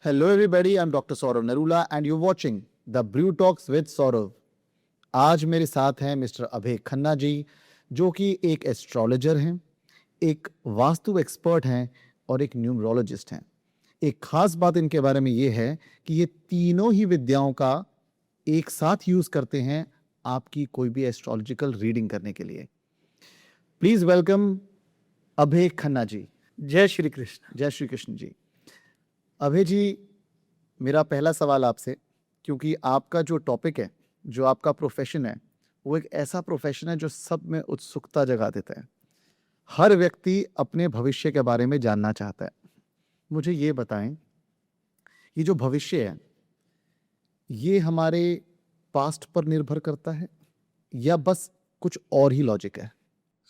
Hello everybody, I'm Dr. Saurav Narula and you're watching The Brew Talks with Saurav. आज मेरे साथ हैं mister अभय खन्ना जी, जो कि एक एस्ट्रोलॉजर हैं, एक वास्तु एक्सपर्ट हैं और एक न्यूमरोलॉजिस्ट हैं। एक खास बात इनके बारे में ये है कि ये तीनों ही विद्याओं का एक साथ यूज करते हैं आपकी कोई भी एस्ट्रोलॉजिकल रीडिंग करने के लिए। प्लीज वेलकम अभय खन्ना जी। जय श्री कृष्ण। जय श्री कृष्ण जी। अभय जी, मेरा पहला सवाल आपसे, क्योंकि आपका जो टॉपिक है, जो आपका प्रोफेशन है, वो एक ऐसा प्रोफेशन है जो सब में उत्सुकता जगा देता है। हर व्यक्ति अपने भविष्य के बारे में जानना चाहता है। मुझे ये बताएं, ये जो भविष्य है, ये हमारे पास्ट पर निर्भर करता है या बस कुछ और ही लॉजिक है?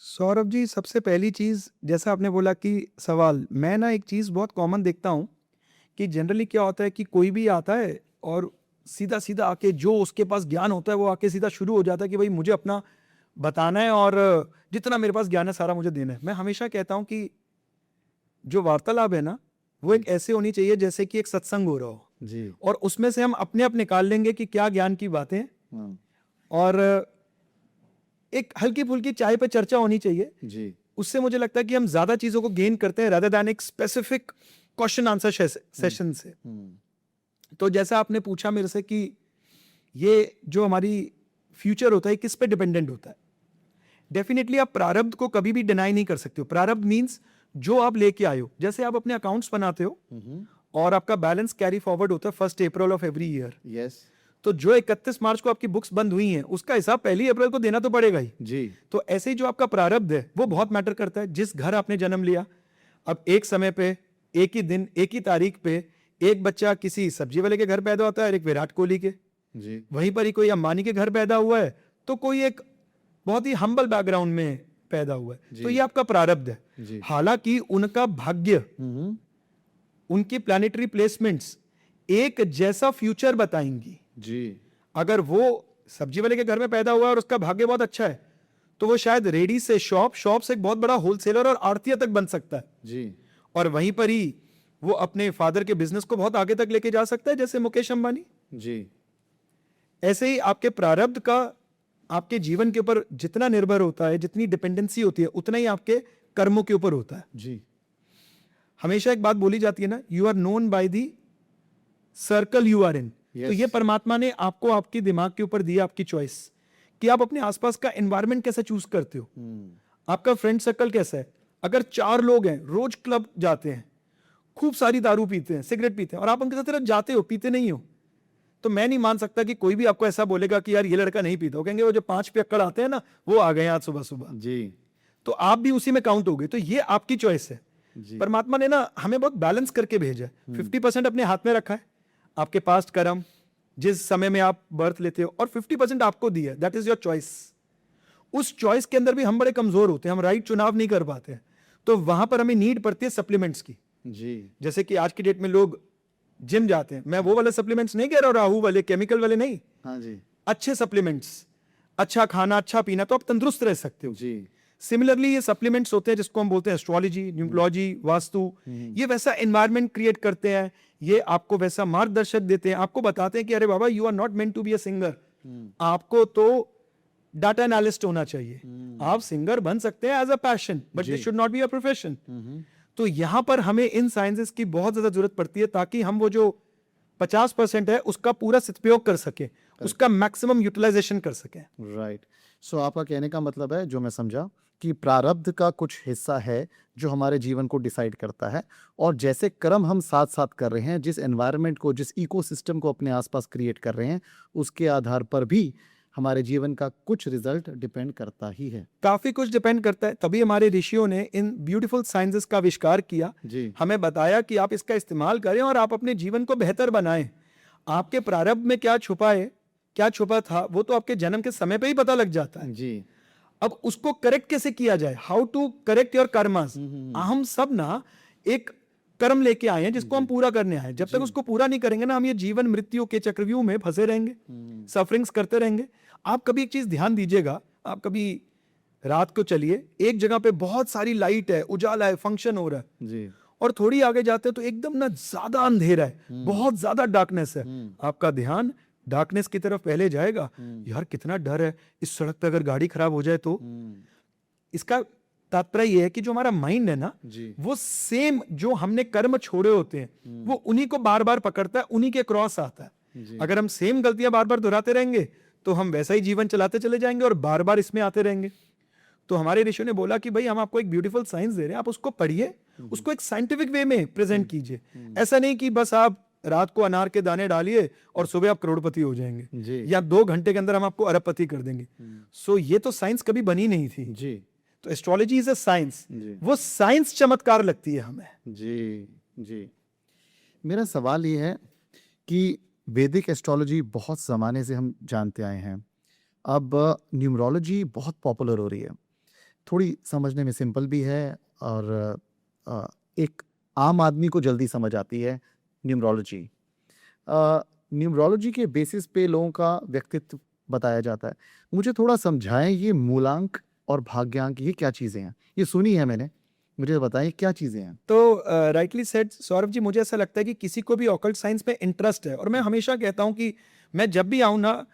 सौरभ जी, सबसे पहली चीज़, जैसा आपने बोला कि सवाल, मैं ना एक चीज़ बहुत कॉमन देखता हूँ कि जनरली क्या होता है कि कोई भी आता है और सीधा सीधा आके जो उसके पास ज्ञान होता है वो आके सीधा शुरू हो जाता है कि भाई मुझे अपना बताना है और जितना मेरे पास ज्ञान है सारा मुझे देना है। मैं हमेशा कहता हूँ कि जो वार्तालाप है ना, वो एक ऐसे होनी चाहिए जैसे कि एक सत्संग हो रहा हो जी। और उसमें से हम अपने आप निकाल लेंगे कि क्या ज्ञान की बातें हैं हाँ, और एक हल्की फुल्की चाय पे चर्चा होनी चाहिए। जी। उससे मुझे लगता है कि हम ज्यादा चीजों को गेन करते हैं रादर दैन एक स्पेसिफिक क्वेश्चन आंसर सेशन से। तो जैसा आपने पूछा मेरे से कि ये जो हमारी फ्यूचर होता है किस पे डिपेंडेंट होता है, डेफिनेटली आप प्रारब्ध को कभी भी डिनाई नहीं कर सकते हो। प्रारब्ध मींस जो आप लेके आए हो। जैसे आप अपने अकाउंट्स बनाते हो और आपका बैलेंस कैरी फॉरवर्ड होता है 1 अप्रैल ऑफ एवरी ईयर, यस तो जो 31 मार्च को आपकी बुक्स बंद हुई हैं उसका हिसाब 1 अप्रैल को देना तो पड़ेगा ही। जी। तो ऐसे ही जो आपका प्रारब्ध है वो बहुत मैटर करता है। जिस घर आपने जन्म लिया, अब एक समय पे, एक ही दिन, एक ही तारीख पे एक बच्चा किसी सब्जी वाले के घर पैदा होता है और एक विराट कोहली के, जी। वहीं पर ही कोई अंबानी के घर पैदा हुआ है तो कोई एक बहुत ही हम्बल बैकग्राउंड में पैदा हुआ है। तो ये आपका प्रारब्ध जी। है। हालांकि उनका भाग्य, उनकी प्लैनेटरी प्लेसमेंट्स एक जैसा फ्यूचर बताएंगी। जी। अगर वो सब्जी वाले के घर में पैदा हुआ है और उसका भाग्य बहुत अच्छा है तो वो शायद रेडी से शॉप से एक बहुत बड़ा होलसेलर और आड़तिया तक बन सकता है जी। और वहीं पर ही वो अपने फादर के बिजनेस को बहुत आगे तक लेके जा सकता है, जैसे मुकेश अंबानी। जी। ऐसे ही आपके प्रारब्ध का आपके जीवन के ऊपर जितना निर्भर होता है, जितनी डिपेंडेंसी होती है, उतना ही आपके कर्मों के ऊपर होता है। जी। हमेशा एक बात बोली जाती है ना, you are known by the circle you are in. तो ये परमात्मा ने आपको आपके दिमाग के ऊपर दिया आपकी चॉइस कि आप अपने आसपास का एनवायरनमेंट कैसे चूज करते हो। आपका फ्रेंड सर्कल कैसा है। अगर 4 लोग हैं, रोज क्लब जाते हैं, खूब सारी दारू पीते हैं, सिगरेट पीते हैं और आप उनके साथ सिर्फ जाते हो, पीते नहीं हो, तो मैं नहीं मान सकता कि कोई भी आपको ऐसा बोलेगा कि यार ये लड़का नहीं पीता। वो कहेंगे वो जो 5 पियक्कड़ आते हैं ना, वो आ गए आज सुबह सुबह। जी। तो आप भी उसी में काउंट हो गए। तो ये आपकी चॉइस है। परमात्मा ने ना हमें बहुत बैलेंस करके भेजा है। 50% अपने हाथ में रखा है, आपके पास्ट कर्म, जिस समय में आप बर्थ लेते हो, और 50% आपको दिया है, दैट इज योर चॉइस। उस चॉइस के अंदर भी हम बड़े कमजोर होते हैं, हम राइट चुनाव नहीं कर पाते हैं। तो वहां पर हमें नीड पड़ती है सप्लीमेंट्स की। जी। जैसे कि आज की डेट में लोग जिम जाते हैं, मैं वो वाले सप्लीमेंट्स नहीं कह रहा हूं, राहु वाले, केमिकल वाले नहीं। हाँ जी। अच्छे सप्लीमेंट्स, अच्छा खाना, अच्छा पीना, तो आप तंदुरुस्त रह सकते हो। जी। सिमिलरली ये सप्लीमेंट्स होते हैं जिसको हम बोलते हैं एस्ट्रोलॉजी, न्यूमरोलॉजी, वास्तु, ये वैसा एनवायरनमेंट क्रिएट करते हैं, ये आपको वैसा मार्गदर्शक देते हैं, आपको बताते हैं कि अरे बाबा you are not meant to be a singer, आपको तो डाटा एनालिस्ट होना चाहिए। आप सिंगर बन सकते हैं as a passion, but this should not be a profession. तो यहां पर हमें इन साइंसेस की बहुत ज्यादा जरूरत पड़ती है ताकि हम वो जो 50% है उसका पूरा सदुपयोग कर सके, उसका मैक्सिमम यूटिलाइजेशन कर सके। राइट। सो आपका कहने का मतलब है, जो मैं समझा, कि प्रारब्ध का कुछ हिस्सा है जो हमारे जीवन को डिसाइड करता है, और जैसे कर्म हम साथ साथ कर रहे हैं, जिस एनवायरनमेंट को, जिस इकोसिस्टम को अपने आसपास क्रिएट कर रहे हैं, उसके आधार पर भी हमारे जीवन का कुछ रिजल्ट डिपेंड करता ही है। काफी कुछ डिपेंड करता है। तभी हमारे ऋषियों ने इन ब्यूटीफुल साइंसेस का आविष्कार किया, जी। हमें बताया कि आप इसका इस्तेमाल करें और आप अपने जीवन को बेहतर बनाएं। आपके प्रारब्ध में क्या छुपा है, क्या छुपा था, वो तो आपके जन्म के समय पे ही पता लग जाता है। जी। अब उसको करेक्ट कैसे किया जाए, how to correct your karmas. हम सब ना एक कर्म लेके आए हैं जिसको हम पूरा करने आए हैं। जब तक उसको पूरा नहीं करेंगे ना, हम ये जीवन मृत्यु के चक्रव्यूह में फंसे रहेंगे, सफरिंग्स करते रहेंगे। आप कभी एक चीज ध्यान दीजिएगा, आप कभी रात को चलिए, एक जगह पे बहुत सारी लाइट है, उजाला है, फंक्शन हो रहा है, जी। और थोड़ी आगे जाते हैं तो एकदम ना ज्यादा अंधेरा है, बहुत ज्यादा डार्कनेस है, आपका ध्यान डार्कनेस की तरफ पहले जाएगा। यार कितना डर है, इस सड़क पे अगर गाड़ी खराब हो जाए तो। इसका तात्पर्य यह है कि जो हमारा माइंड है ना, वो सेम जो हमने कर्म छोड़े होते हैं वो उन्हीं को बार बार पकड़ता है, उन्हीं के क्रॉस आता है। अगर हम सेम गलतियां बार बार दोहराते रहेंगे तो हम वैसा ही जीवन चलाते चले जाएंगे और बार बार इसमें आते रहेंगे। तो हमारे ऋषियों ने बोला कि भाई हम आपको एक ब्यूटीफुल साइंस दे रहे हैं, आप उसको पढ़िए, उसको एक साइंटिफिक वे में प्रेजेंट कीजिए। ऐसा नहीं कि बस आप रात को अनार के दाने डालिए और सुबह आप करोड़पति हो जाएंगे, या 2 घंटे के अंदर हम आपको अरबपति कर देंगे। सो ये तो साइंस कभी बनी नहीं थी जी। तो एस्ट्रोलॉजी इज अ साइंस, वो साइंस चमत्कार लगती है हमें जी। मेरा सवाल ये है कि वैदिक एस्ट्रोलॉजी बहुत ज़माने से हम जानते आए हैं, अब न्यूमरोलॉजी बहुत पॉपुलर हो रही है, थोड़ी समझने में सिंपल भी है और एक आम आदमी को जल्दी समझ आती है न्यूमरोलॉजी। न्यूमरोलॉजी के बेसिस पे लोगों का व्यक्तित्व बताया जाता है। मुझे थोड़ा समझाएं, ये मूलांक और भाग्यांक ये क्या चीज़ें हैं? ये सुनी है मैंने, मुझे बताएं क्या चीज़ें हैं। तो राइटली सेड सौरभ जी, मुझे ऐसा लगता है कि किसी को भी ऑकल्ट साइंस में इंटरेस्ट है, और मैं हमेशा कहता हूं कि मैं जब भी आऊं ना,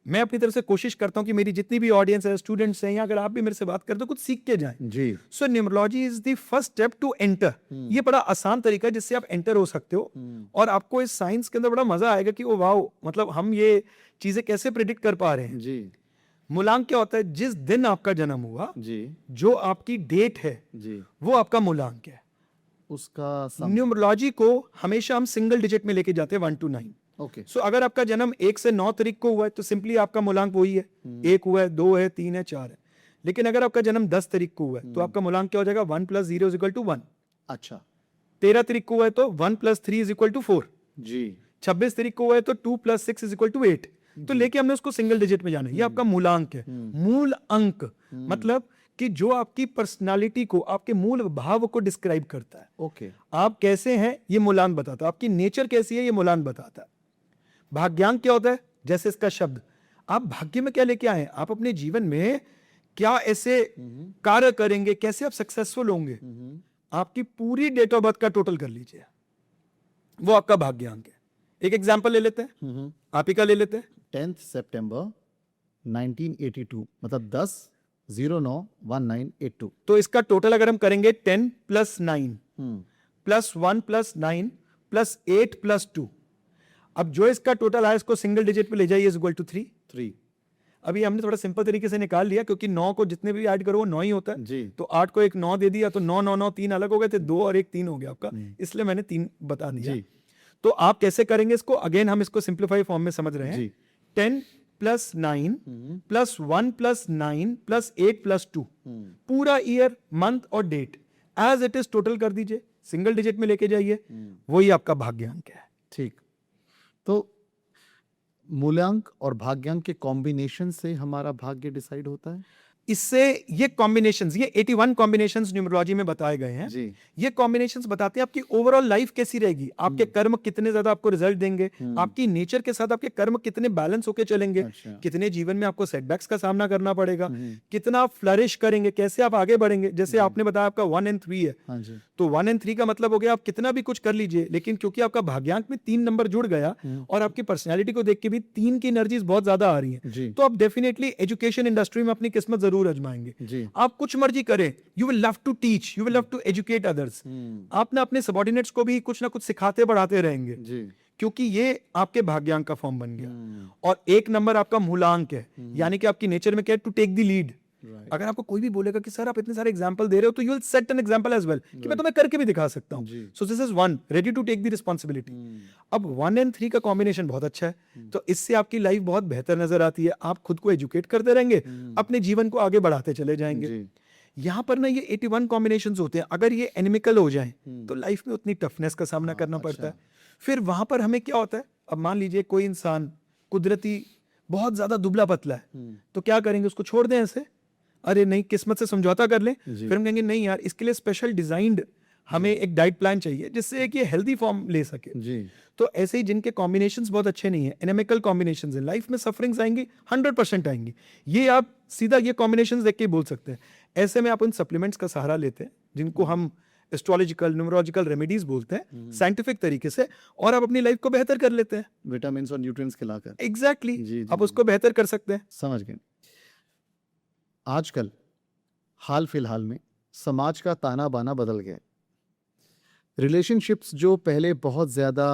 मैं अपनी तरफ से कोशिश करता हूं कि मेरी जितनी भी ऑडियंस है, स्टूडेंट्स हैं, या अगर आप भी मेरे से बात करते हो कुछ सीख के जाएं जी। So numerology is the first step to enter. ये बड़ा आसान तरीका है जिससे आप एंटर हो सकते हो, और आपको इस साइंस के अंदर बड़ा मजा आएगा कि ओ वाओ, मतलब हम ये चीजें कैसे प्रेडिक्ट कर पा रहे हैं जी। मूलांक क्या होता है? जिस दिन आपका जन्म हुआ जी, जो आपकी डेट है जी, वो आपका मूलांक है। उसका न्यूमरोलॉजी को हमेशा हम सिंगल डिजिट में लेके जाते हैं 1 to 9। ओके। सो अगर आपका जन्म 1 से 9 तारीख को हुआ है तो सिंपली आपका मूलांक वही है, 1 हुआ है, 2 है, 3 है, 4 है। लेकिन अगर आपका जन्म 10 तारीख को हुआ है तो आपका मूलांक क्या हो जाएगा? 1 + 0 = 1। अच्छा। 13 तारीख को हुआ है तो 1 + 3 = 4 जी। 26 तारीख को हुआ है तो 2 + 6 = 8। तो लेके हमने उसको सिंगल डिजिट में जाना है। ये आपका मूलांक है, मूल अंक, मतलब कि जो आपकी पर्सनालिटी को, आपके मूल भाव को डिस्क्राइब करता है। ओके। आप कैसे हैं ये मूलांक बताता है, आपकी नेचर कैसी है ये मूलांक बताता है। भाग्यांक क्या होता है? जैसे इसका शब्द, आप भाग्य में क्या लेके आए, आप अपने जीवन में क्या ऐसे कार्य करेंगे, कैसे आप सक्सेसफुल होंगे, आपकी पूरी डेट ऑफ बर्थ का टोटल कर लीजिए, वो आपका भाग्यांक है। एक एग्जांपल ले लेते हैं, आप ही का ले लेते हैं। 10 सितंबर 1982, मतलब 10/09/1982। तो इसका टोटल अगर हम करेंगे 10 + 9 + 1 + 9 + 8 + 2, अब जो इसका टोटल आया इसको सिंगल डिजिट पे ले जाइए, = 3। अभी हमने थोड़ा सिंपल तरीके से निकाल लिया क्योंकि 9 को जितने भी ऐड करो वो 9 ही होता है जी। तो 8 को एक 9 दे दिया तो 9 9 9 3 अलग हो गए थे, 2 और 1 3 हो गया आपका, इसलिए मैंने 3 बता दिया जी। तो आप कैसे करेंगे इसको? अगेन हम इसको सिंप्लीफाई फॉर्म में समझ रहे हैं। 10 + 9 + 1 + 9 + 8 + 2, पूरा ईयर, मंथ और date as it is total कर दीजिए, सिंगल डिजिट में लेके जाइए, वही आपका भाग्यांक है। ठीक। तो मूलांक और भाग्यांक के कॉम्बिनेशन से हमारा भाग्य डिसाइड होता है। इससे ये कॉम्बिनेशंस, ये 81 कॉम्बिनेशंस न्यूमरोलॉजी में बताए गए हैं जी। ये कॉम्बिनेशंस बताते हैं आपकी ओवरऑल लाइफ कैसी रहेगी, आपके कर्म कितने ज्यादा आपको रिजल्ट देंगे, आपकी नेचर के साथ आपके कर्म कितने बैलेंस होके चलेंगे, अच्छा। कितने जीवन में आपको सेटबैक्स का सामना करना पड़ेगा, कितना फ्लरिश करेंगे, कैसे आप आगे बढ़ेंगे। जैसे आपने बताया आपका 1 and 3 है, तो 1 and 3 का मतलब हो गया आप कितना भी कुछ कर लीजिए, लेकिन क्योंकि आपका भाग्यांक में 3 नंबर जुड़ गया और आपकी पर्सनैलिटी को देख के भी 3 की एनर्जीज बहुत ज्यादा आ रही है, तो आप डेफिनेटली एजुकेशन इंडस्ट्री में अपनी किस्मत जरूर आजमाएंगे। आप कुछ मर्जी करें, you will love to teach, you will love to educate others. आप ना अपने सबऑर्डिनेट्स को भी कुछ ना कुछ सिखाते बढ़ाते रहेंगे क्योंकि ये आपके भाग्यांक का फॉर्म बन गया। और 1 नंबर आपका मूलांक है, यानी कि आपकी नेचर में क्या है, टू टेक द लीड। अगर आपको कोई भी बोलेगा कि सर आप इतने सारे एग्जांपल दे रहे हो, तो you will set an example as well कि मैं तुम्हें करके भी दिखा सकता हूं। So this is 1 ready to take the responsibility. अब 1 and 3 का कॉम्बिनेशन बहुत अच्छा है, तो इससे आपकी लाइफ बहुत बेहतर नजर आती है। आप खुद को एजुकेट करते रहेंगे, अपने जीवन को आगे बढ़ाते चले जाएंगे। यहाँ पर ना ये 81 कॉम्बिनेशंस होते हैं, अगर ये एनिमिकल हो जाए तो लाइफ में उतनी टफनेस का सामना करना पड़ता है। फिर वहां पर हमें क्या होता है, अब मान लीजिए कोई इंसान कुदरती बहुत ज्यादा दुबला पतला है, तो क्या करेंगे, उसको छोड़ दें ऐसे? अरे नहीं, किस्मत से समझौता कर लें। फिर हम कहेंगे नहीं यार, इसके लिए स्पेशल डिजाइंड हमें एक डाइट प्लान चाहिए जिससे कि हेल्दी फॉर्म ले सके जी। तो ऐसे ही जिनके कॉम्बिनेशंस बहुत अच्छे नहीं है, एनिमिकल कॉम्बिनेशंस है, लाइफ में सफरिंग्स आएंगी, 100% आएंगी। ये आप सीधा ये कॉम्बिनेशंस देख के बोल सकते हैं। ऐसे में आप उन सप्लीमेंट्स का सहारा लेते हैं जिनको हम एस्ट्रोलॉजिकल न्यूमरोलॉजिकल रेमेडीज बोलते हैं साइंटिफिक तरीके से, और आप अपनी लाइफ को बेहतर कर लेते हैं। विटामिन और न्यूट्रिएंट्स खिलाकर। एग्जैक्टली जी, आप जी, उसको बेहतर कर सकते हैं। समझ गए। आजकल हाल फिलहाल में समाज का ताना बाना बदल गया है। रिलेशनशिप्स जो पहले बहुत ज़्यादा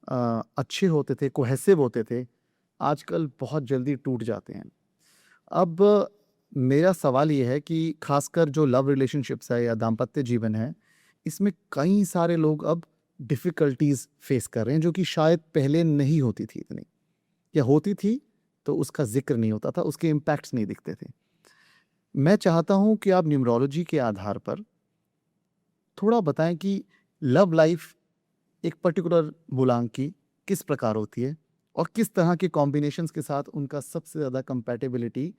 अच्छे होते थे, कोहेसिव होते थे, आजकल बहुत जल्दी टूट जाते हैं। अब मेरा सवाल ये है कि खासकर जो लव रिलेशनशिप्स है या दाम्पत्य जीवन है, इसमें कई सारे लोग अब डिफ़िकल्टीज़ फेस कर रहे हैं, जो कि शायद पहले नहीं होती थी इतनी, या होती थी तो उसका ज़िक्र नहीं होता था, उसके इम्पैक्ट्स नहीं दिखते थे। मैं चाहता हूँ कि आप न्यूमरोलॉजी के आधार पर थोड़ा बताएं कि लव लाइफ एक पर्टिकुलर मूलांक की किस प्रकार होती है और किस तरह के कॉम्बिनेशंस के साथ उनका सबसे ज़्यादा कंपैटिबिलिटी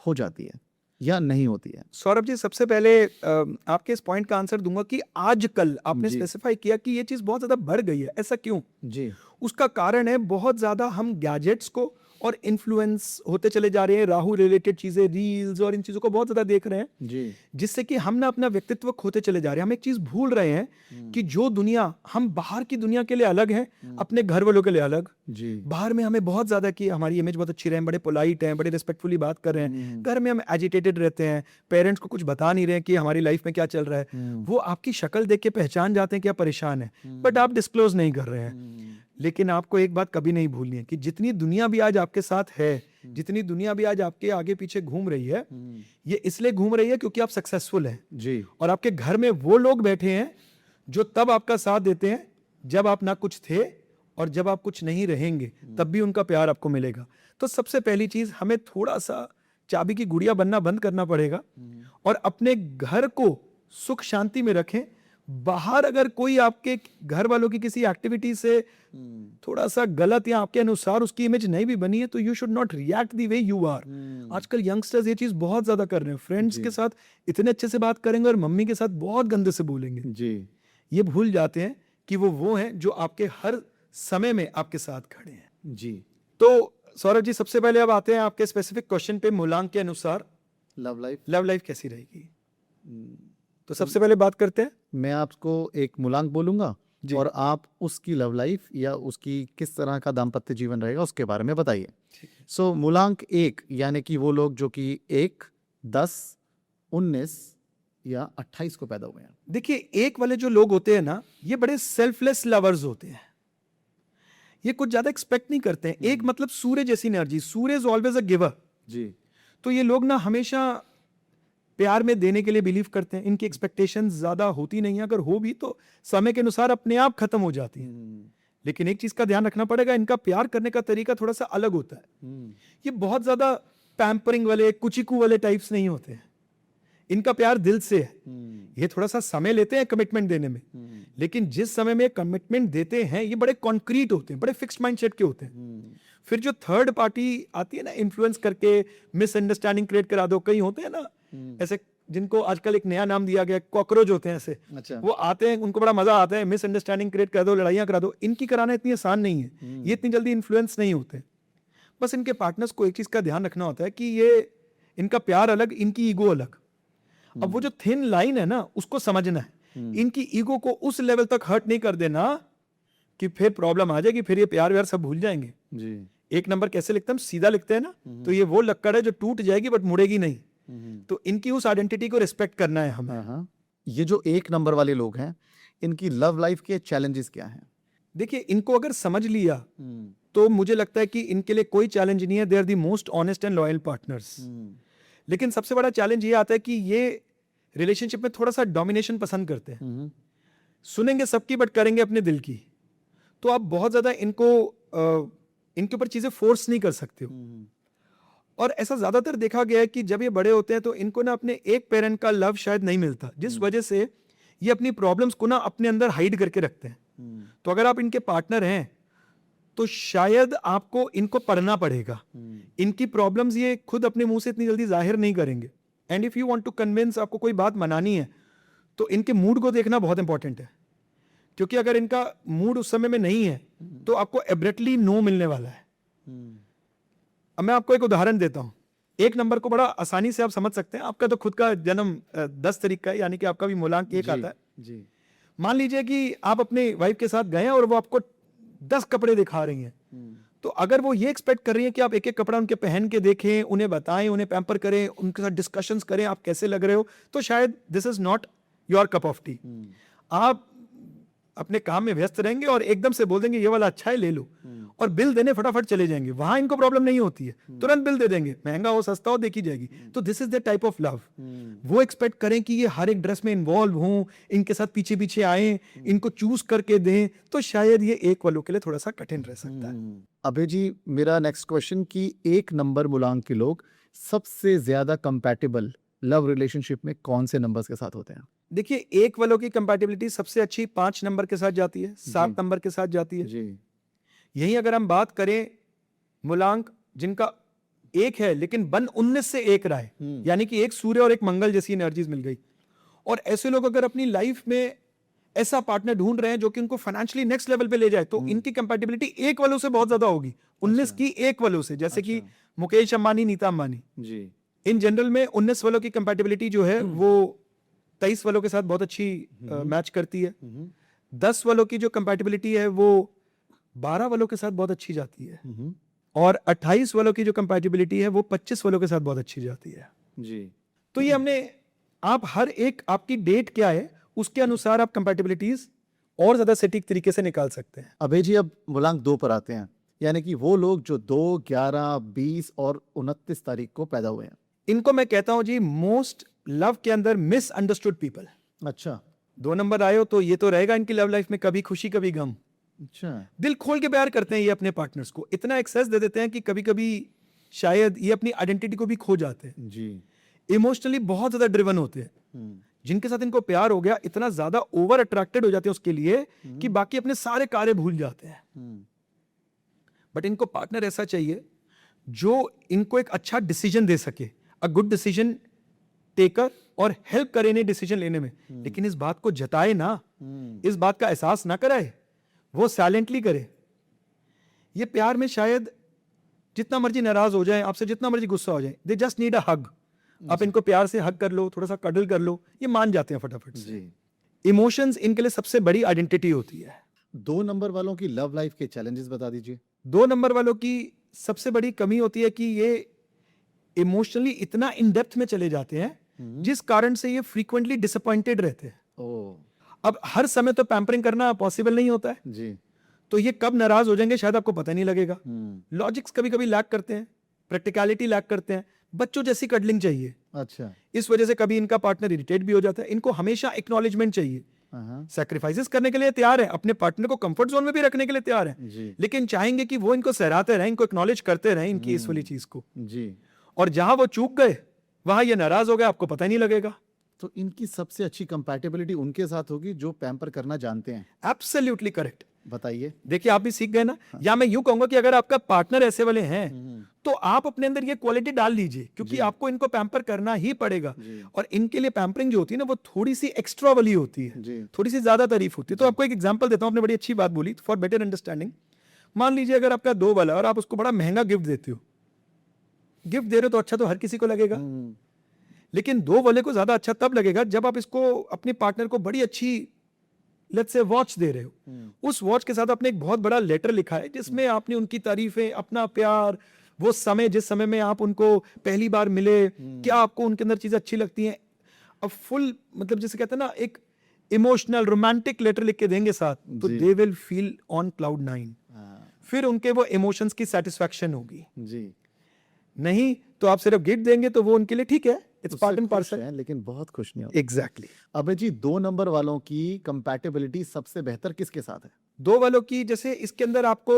हो जाती है या नहीं होती है। सौरभ जी, सबसे पहले आपके इस पॉइंट का आंसर दूंगा कि आजकल आपने जी। स्पेसिफाई किया कि ये चीज़ बहुत ज़्यादा बढ़ गई है। ऐसा क्यों? जी। उसका कारण है बहुत ज़्यादा हम गैजेट्स को और इन्फ्लुएंस होते चले जा रहे हैं, राहु रिलेटेड चीज़ें, रील्स और इन चीज़ों को बहुत ज़्यादा देख रहे हैं, जी। जिससे कि हम ना अपना व्यक्तित्व खोते चले जा रहे हैं। हम एक चीज़ भूल रहे हैं कि जो दुनिया हम बाहर की दुनिया के लिए अलग है, अपने घर वालों के लिए अलग। जी। बाहर में हमें बहुत ज़्यादा कि हमारी इमेज बहुत अच्छी रहे, हम बड़े पोलाइट हैं, बड़े रिस्पेक्टफुली बात कर रहे हैं। घर में हम एजिटेटेड रहते हैं, पेरेंट्स को कुछ बता नहीं रहे हैं कि हमारी लाइफ में क्या चल रहा है। वो आपकी शक्ल देख के पहचान जाते हैं कि आप परेशान हैं, बट आप डिस्क्लोज नहीं कर रहे हैं। लेकिन आपको एक बात कभी नहीं भूलनी है कि जितनी दुनिया भी आज आपके साथ है, जितनी दुनिया भी आज आपके आगे पीछे घूम रही है, ये इसलिए घूम रही है क्योंकि आप सक्सेसफुल हैं। जी। और आपके घर में वो लोग बैठे हैं जो तब आपका साथ देते हैं जब आप ना कुछ थे, और जब आप कुछ नहीं रहेंगे तब भी उनका प्यार आपको मिलेगा। तो सबसे पहली चीज, हमें थोड़ा सा चाबी की गुड़िया बनना बंद करना पड़ेगा और अपने घर को सुख शांति में रखें। बाहर अगर कोई आपके घर वालों की किसी एक्टिविटी से थोड़ा सा गलत या आपके अनुसार उसकी इमेज नहीं भी बनी है, तो you should not react the way you are. आजकल यंगस्टर्स ये चीज बहुत ज्यादा कर रहे हैं, फ्रेंड्स के साथ इतने अच्छे से बात करेंगे और मम्मी के साथ बहुत गंदे से बोलेंगे। जी। ये भूल जाते हैं कि वो हैं जो आपके हर समय में आपके साथ खड़े हैं। जी। तो सौरभ जी, सबसे पहले अब आते हैं आपके स्पेसिफिक क्वेश्चन पे, मूलांक के अनुसार लव लाइफ कैसी रहेगी। तो सबसे पहले बात करते हैं। मैं आपको एक मूलांक बोलूंगा जी। और आप उसकी लव लाइफ या उसकी किस तरह का दाम्पत्य जीवन रहेगा उसके बारे में बताइए। सो मूलांक 1 यानी कि वो लोग जो कि 1, 10, 19 या 28 को पैदा हुए हैं। देखिए, एक वाले जो लोग होते हैं ना, ये बड़े सेल्फलेस लवर्स होते हैं। ये कुछ ज्यादा एक्सपेक्ट नहीं करते हैं। एक मतलब सूर्य जैसी energy, Surya is always a giver. जी। तो ये लोग ना हमेशा प्यार में देने के लिए बिलीव करते हैं। इनकी एक्सपेक्टेशंस ज्यादा होती नहीं है, अगर हो भी तो समय के अनुसार अपने आप खत्म हो जाती है। लेकिन एक चीज का ध्यान रखना पड़ेगा, इनका प्यार करने का तरीका थोड़ा सा अलग होता है। ये बहुत ज्यादा पैम्परिंग वाले, कुचिकू वाले टाइप्स नहीं होते हैं। इनका प्यार दिल से है। ये थोड़ा सा समय लेते हैं कमिटमेंट देने में, लेकिन जिस समय में कमिटमेंट देते हैं ये बड़े कॉन्क्रीट होते हैं, बड़े फिक्स्ड माइंडसेट के होते हैं। फिर जो थर्ड पार्टी आती है ना, इन्फ्लुएंस करके मिसअंडरस्टैंडिंग क्रिएट करा दो, कई होते हैं ना ऐसे, जिनको आजकल एक नया नाम दिया गया, कॉकरोच होते हैं ऐसे। अच्छा। वो आते हैं, उनको बड़ा मजा आता है, मिसअंडरस्टैंडिंग क्रिएट कर दो, लड़ाइयां करा दो। इनकी कराना इतनी आसान नहीं है, ये इतनी जल्दी इन्फ्लुएंस नहीं होते। बस इनके पार्टनर्स को एक चीज का ध्यान रखना होता है कि ये, इनका प्यार अलग, इनकी ईगो अलग। अब वो जो थिन लाइन है ना, उसको समझना है। इनकी ईगो को उस लेवल तक हर्ट नहीं कर देना कि फिर प्रॉब्लम आ जाएगी, फिर ये प्यार व्यार सब भूल जाएंगे। जी। एक नंबर कैसे लिखते हैं, हम सीधा लिखते हैं ना, तो ये वो लक्कड़ है जो टूट जाएगी बट मुड़ेगी नहीं। तो इनकी उस आइडेंटिटी को रिस्पेक्ट करना है हमें। हाँ। ये जो 1 नंबर वाले लोग हैं, इनकी लव लाइफ के चैलेंजेस क्या हैं? देखिए, इनको अगर समझ लिया तो मुझे लगता है कि इनके लिए कोई चैलेंज नहीं है। They are the most honest and loyal partners. लेकिन सबसे बड़ा चैलेंज ये आता है कि ये रिलेशनशिप में थोड़ा सा डोमिनेशन पसंद करते हैं। सुनेंगे सबकी बट करेंगे अपने दिल की। तो आप बहुत ज्यादा इनके ऊपर चीजें फोर्स नहीं कर सकते हो। और ऐसा ज्यादातर देखा गया है कि जब ये बड़े होते हैं तो इनको ना अपने एक पेरेंट का लव शायद नहीं मिलता, जिस वजह से ये अपनी प्रॉब्लम्स को ना अपने अंदर हाइड करके रखते हैं। तो अगर आप इनके पार्टनर हैं तो शायद आपको इनको पढ़ना पड़ेगा। इनकी प्रॉब्लम्स ये खुद अपने मुंह से इतनी जल्दी जाहिर नहीं करेंगे। And if you want to convince, आपको कोई बात मनानी है, तो इनके मूड को देखना बहुत इंपॉर्टेंट है। क्योंकि अगर इनका मूड उस समय में नहीं है तो आपको एब्रप्टली नो मिलने वाला है। अब मैं आपको एक उदाहरण देता हूं। 1 नंबर को बड़ा आसानी से आप समझ सकते हैं। आपका तो खुद का जन्म 10 तारीख का है, यानी कि आपका भी मूलांक 1 आता है। जी। मान लीजिए कि आप अपने वाइफ के साथ गए हैं और वो आपको 10 कपड़े दिखा रही हैं, तो अगर वो ये एक्सपेक्ट कर रही है कि आप एक एक कपड़ा उनके पहन के देखें, उन्हें बताएं, उन्हें पैम्पर करें, उनके साथ डिस्कशंस करें, आप कैसे लग रहे हो, तो शायद this is not your cup of T. आप अपने काम में व्यस्त रहेंगे और एकदम से बोल देंगे ये वाला अच्छा है ले लो, और बिल देने फटाफट चले जाएंगे। वहां इनको प्रॉब्लम नहीं होती है, तुरंत बिल दे देंगे, महंगा हो सस्ता हो देखी जाएगी। तो this is the type of love. वो एक्सपेक्ट करें कि ये हर एक ड्रेस में इन्वॉल्व हों, इनके साथ पीछे पीछे आए, इनको चूज करके दें, तो शायद ये एक वालों के लिए थोड़ा सा कठिन रह सकता है। अभय जी, मेरा नेक्स्ट क्वेश्चन कि 1 नंबर मूलांक के लोग सबसे ज्यादा कंपैटिबल लव रिलेशनशिप में कौन से नंबर्स के साथ होते हैं? देखिए, एक वालों की कंपैटिबिलिटी सबसे अच्छी 5 नंबर के साथ जाती है, 7 नंबर के साथ जाती है। जी। यही अगर हम बात करें मूलांक जिनका 1 है लेकिन बन 19 से 1 रहा है, यानी कि एक सूर्य और एक मंगल जैसी एनर्जीज मिल गई, और ऐसे लोग अगर अपनी लाइफ में ऐसा पार्टनर ढूंढ रहे हैं जो कि उनको फाइनेंशियली नेक्स्ट लेवल पे ले जाए, तो इनकी कंपैटिबिलिटी 1 वालों से बहुत ज्यादा होगी, 19 की 1 वालों से। जैसे कि मुकेश अंबानी, नीता अंबानी, जी। इन जनरल में 19 वालों की कंपैटिबिलिटी जो है वो 23 वालों के साथ बहुत अच्छी मैच करती है। 10 वालों की जो कंपैटिबिलिटी है वो 12 वालों के साथ बहुत अच्छी जाती है, और 28 वालों की जो कंपैटिबिलिटी है वो 25 वालों के साथ बहुत अच्छी जाती है। जी। तो ये हमने, आप हर एक, आपकी डेट क्या है उसके अनुसार आप कंपैटिबिलिटीज और ज्यादा सटीक तरीके से निकाल सकते हैं। अभय जी, अब मूलांक 2 पर आते हैं, यानी कि वो लोग जो 2, 11, 20 और 29 तारीख को पैदा हुए हैं। इनको मैं कहता हूं जी मोस्ट लव के अंदर मिसअंडरस्टूड पीपल। अच्छा। 2 नंबर आए हो तो ये तो रहेगा इनकी लव लाइफ में, कभी खुशी कभी गम। अच्छा। दिल खोल के प्यार करते हैं ये अपने पार्टनर्स को, इतना एक्सेस दे देते हैं कि कभी कभी शायद ये अपनी आइडेंटिटी को भी खो जाते हैं। जी। इमोशनली बहुत ज्यादा ड्रिवन होते हैं। जिनके साथ इनको प्यार हो गया, इतना ज्यादा ओवर अट्रैक्टेड हो जाते हैं उसके लिए कि बाकी अपने सारे कार्य भूल जाते हैं। बट इनको पार्टनर ऐसा चाहिए जो इनको एक अच्छा डिसीजन दे सके, अ गुड डिसीजन टेकर, और हेल्प करे इन्हें डिसीजन लेने में, लेकिन इस बात को जताए ना, इस बात का एहसास ना कराए, वो साइलेंटली करे। ये प्यार में शायद जितना मर्जी नाराज हो जाए आपसे, जितना मर्जी गुस्सा हो जाए, दे जस्ट नीड अ हग। आप इनको प्यार से हग कर लो, थोड़ा सा कडल कर लो, ये मान जाते हैं फटाफट से। इमोशंस इनके लिए सबसे बड़ी आइडेंटिटी होती है। 2 नंबर वालों की लव लाइफ के चैलेंजेस बता दीजिए। 2 नंबर वालों की सबसे बड़ी कमी होती है कि ये इमोशनली इतना इन डेप्थ में चले जाते हैं, जिस कारण से ये फ्रीक्वेंटली डिसअपॉइंटेड रहते हैं। अब हर समय तो पैम्परिंग करना पॉसिबल नहीं होता है जी। तो ये कब नाराज हो जाएंगे शायद आपको पता नहीं लगेगा। लॉजिक्स कभी कभी लैक करते हैं, प्रैक्टिकलिटी लैक करते हैं, बच्चों जैसी कडलिंग चाहिए। अच्छा। इस वजह से कभी इनका पार्टनर इरिटेट भी हो जाता है। इनको हमेशा एक्नॉलेजमेंट चाहिए, सैक्रिफाइसेस करने के लिए तैयार है, अपने पार्टनर को कंफर्ट जोन में भी रखने के लिए तैयार है, लेकिन चाहेंगे कि वो इनको सहराते रहें, इनको एक्नॉलेज करते रहें इनकी इस वाली चीज को। जी। और जहां वो चूक गए वहां ये नाराज हो गए, आपको पता ही नहीं लगेगा। तो इनकी सबसे अच्छी कंपैटिबिलिटी उनके साथ होगी जो पैम्पर करना जानते हैं। Absolutely correct. बताइए। देखिए, आप भी सीख गए ना। या मैं यूं कहूंगा कि अगर आपका पार्टनर ऐसे वाले हैं तो आप अपने अंदर ये क्वालिटी डाल लीजिए, क्योंकि आपको इनको पैम्पर करना ही पड़ेगा। और इनके लिए पैम्परिंग जो होती है ना, वो थोड़ी सी एक्स्ट्रा वाली होती है, थोड़ी सी ज्यादा तारीफ होती है। तो आपको एक एग्जांपल देता हूं, आपने बड़ी अच्छी बात बोली फॉर बेटर अंडरस्टैंडिंग। मान लीजिए अगर आपका 2 वाला और आप उसको बड़ा महंगा गिफ्ट देते हो, गिफ्ट दे रहे हो तो अच्छा तो हर किसी को लगेगा, लेकिन 2 वाले को ज्यादा अच्छा तब लगेगा जब आप इसको अपने पार्टनर को बड़ी अच्छी लेट्स से वॉच दे रहे हो। उस वॉच के साथ आपने एक बहुत बड़ा लेटर लिखा है जिसमें आपने उनकी तारीफें, अपना प्यार, वो समय जिस समय में आप उनको पहली बार मिले, क्या आपको उनके अंदर चीजें अच्छी लगती हैं, अब फुल मतलब जैसे कहते हैं ना, एक इमोशनल रोमांटिक लेटर लिख के देंगे साथ, तो they will feel on cloud 9। फिर उनके वो इमोशंस की सेटिस्फैक्शन होगी जी। नहीं तो आप सिर्फ गिफ्ट देंगे तो वो उनके लिए ठीक है, इट्स पार्ट एंड पार्सल है, लेकिन बहुत खुश नहीं होते। एग्जैक्टली। अबे जी, 2 नंबर वालों की कंपैटिबिलिटी सबसे बेहतर किसके साथ है? 2 वालों की, जैसे इसके अंदर आपको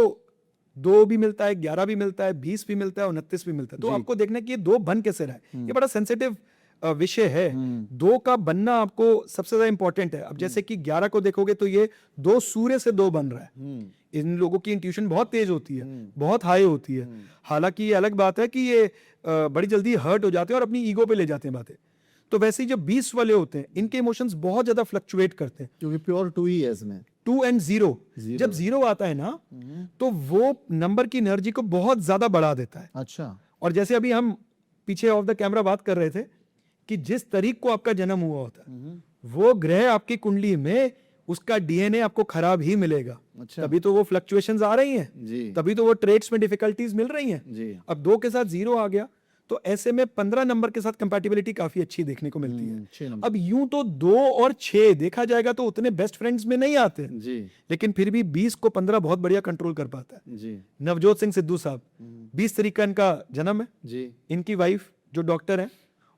2 भी मिलता है, 11 भी मिलता है, 20 भी मिलता है, 29 भी मिलता है। तो आपको देखना है कि ये 2 बन कैसे रहा है। ये बड़ा सेंसिटिव विषय है। 2 का बनना आपको सबसे ज्यादा इंपॉर्टेंट है। अब जैसे कि 11 को देखोगे तो ये 2 सूर्य से 2 बन रहा है। इन लोगों की इंट्यूशन बहुत तेज होती है, बहुत हाई होती है। हालांकि ये अलग बात है कि ये बड़ी जल्दी हर्ट हो जाते हैं और अपनी ईगो पे ले जाते हैं बातें। तो वैसे ही जब 20 वाले होते हैं, इनके इमोशंस बहुत ज्यादा फ्लक्चुएट करते हैं, क्योंकि प्योर 2 ही है इसमें। 2 and 0। जब 0 आता है ना, तो वो नंबर की एनर्जी को बहुत ज्यादा बढ़ा देता है। अच्छा। और जैसे अभी हम पीछे ऑफ द कैमरा बात कर रहे थे कि जिस तारीख को आपका जन्म हुआ होता है वो ग्रह आपकी कुंडली में उसका डीएनए आपको खराब ही मिलेगा। अच्छा। तभी तो वो फ्लक्चुएशंस आ रही हैं, जी तभी तो वो ट्रेड्स में डिफिकल्टीज मिल रही हैं। जी। अब 2 के साथ 0 आ गया, तो ऐसे में 15 नंबर के साथ कंपैटिबिलिटी काफी अच्छी देखने को मिलती है। 6 नंबर। अब यूं तो 2 और 6 देखा जाएगा तो उतने बेस्ट फ्रेंड्स में नहीं आते, जी लेकिन फिर भी 20 को 15 बहुत बढ़िया कंट्रोल कर पाता है। जी नवजोत सिंह सिद्धू साहब, 20 तारीख का इनका जन्म है। जी। इनकी वाइफ जो डॉक्टर है,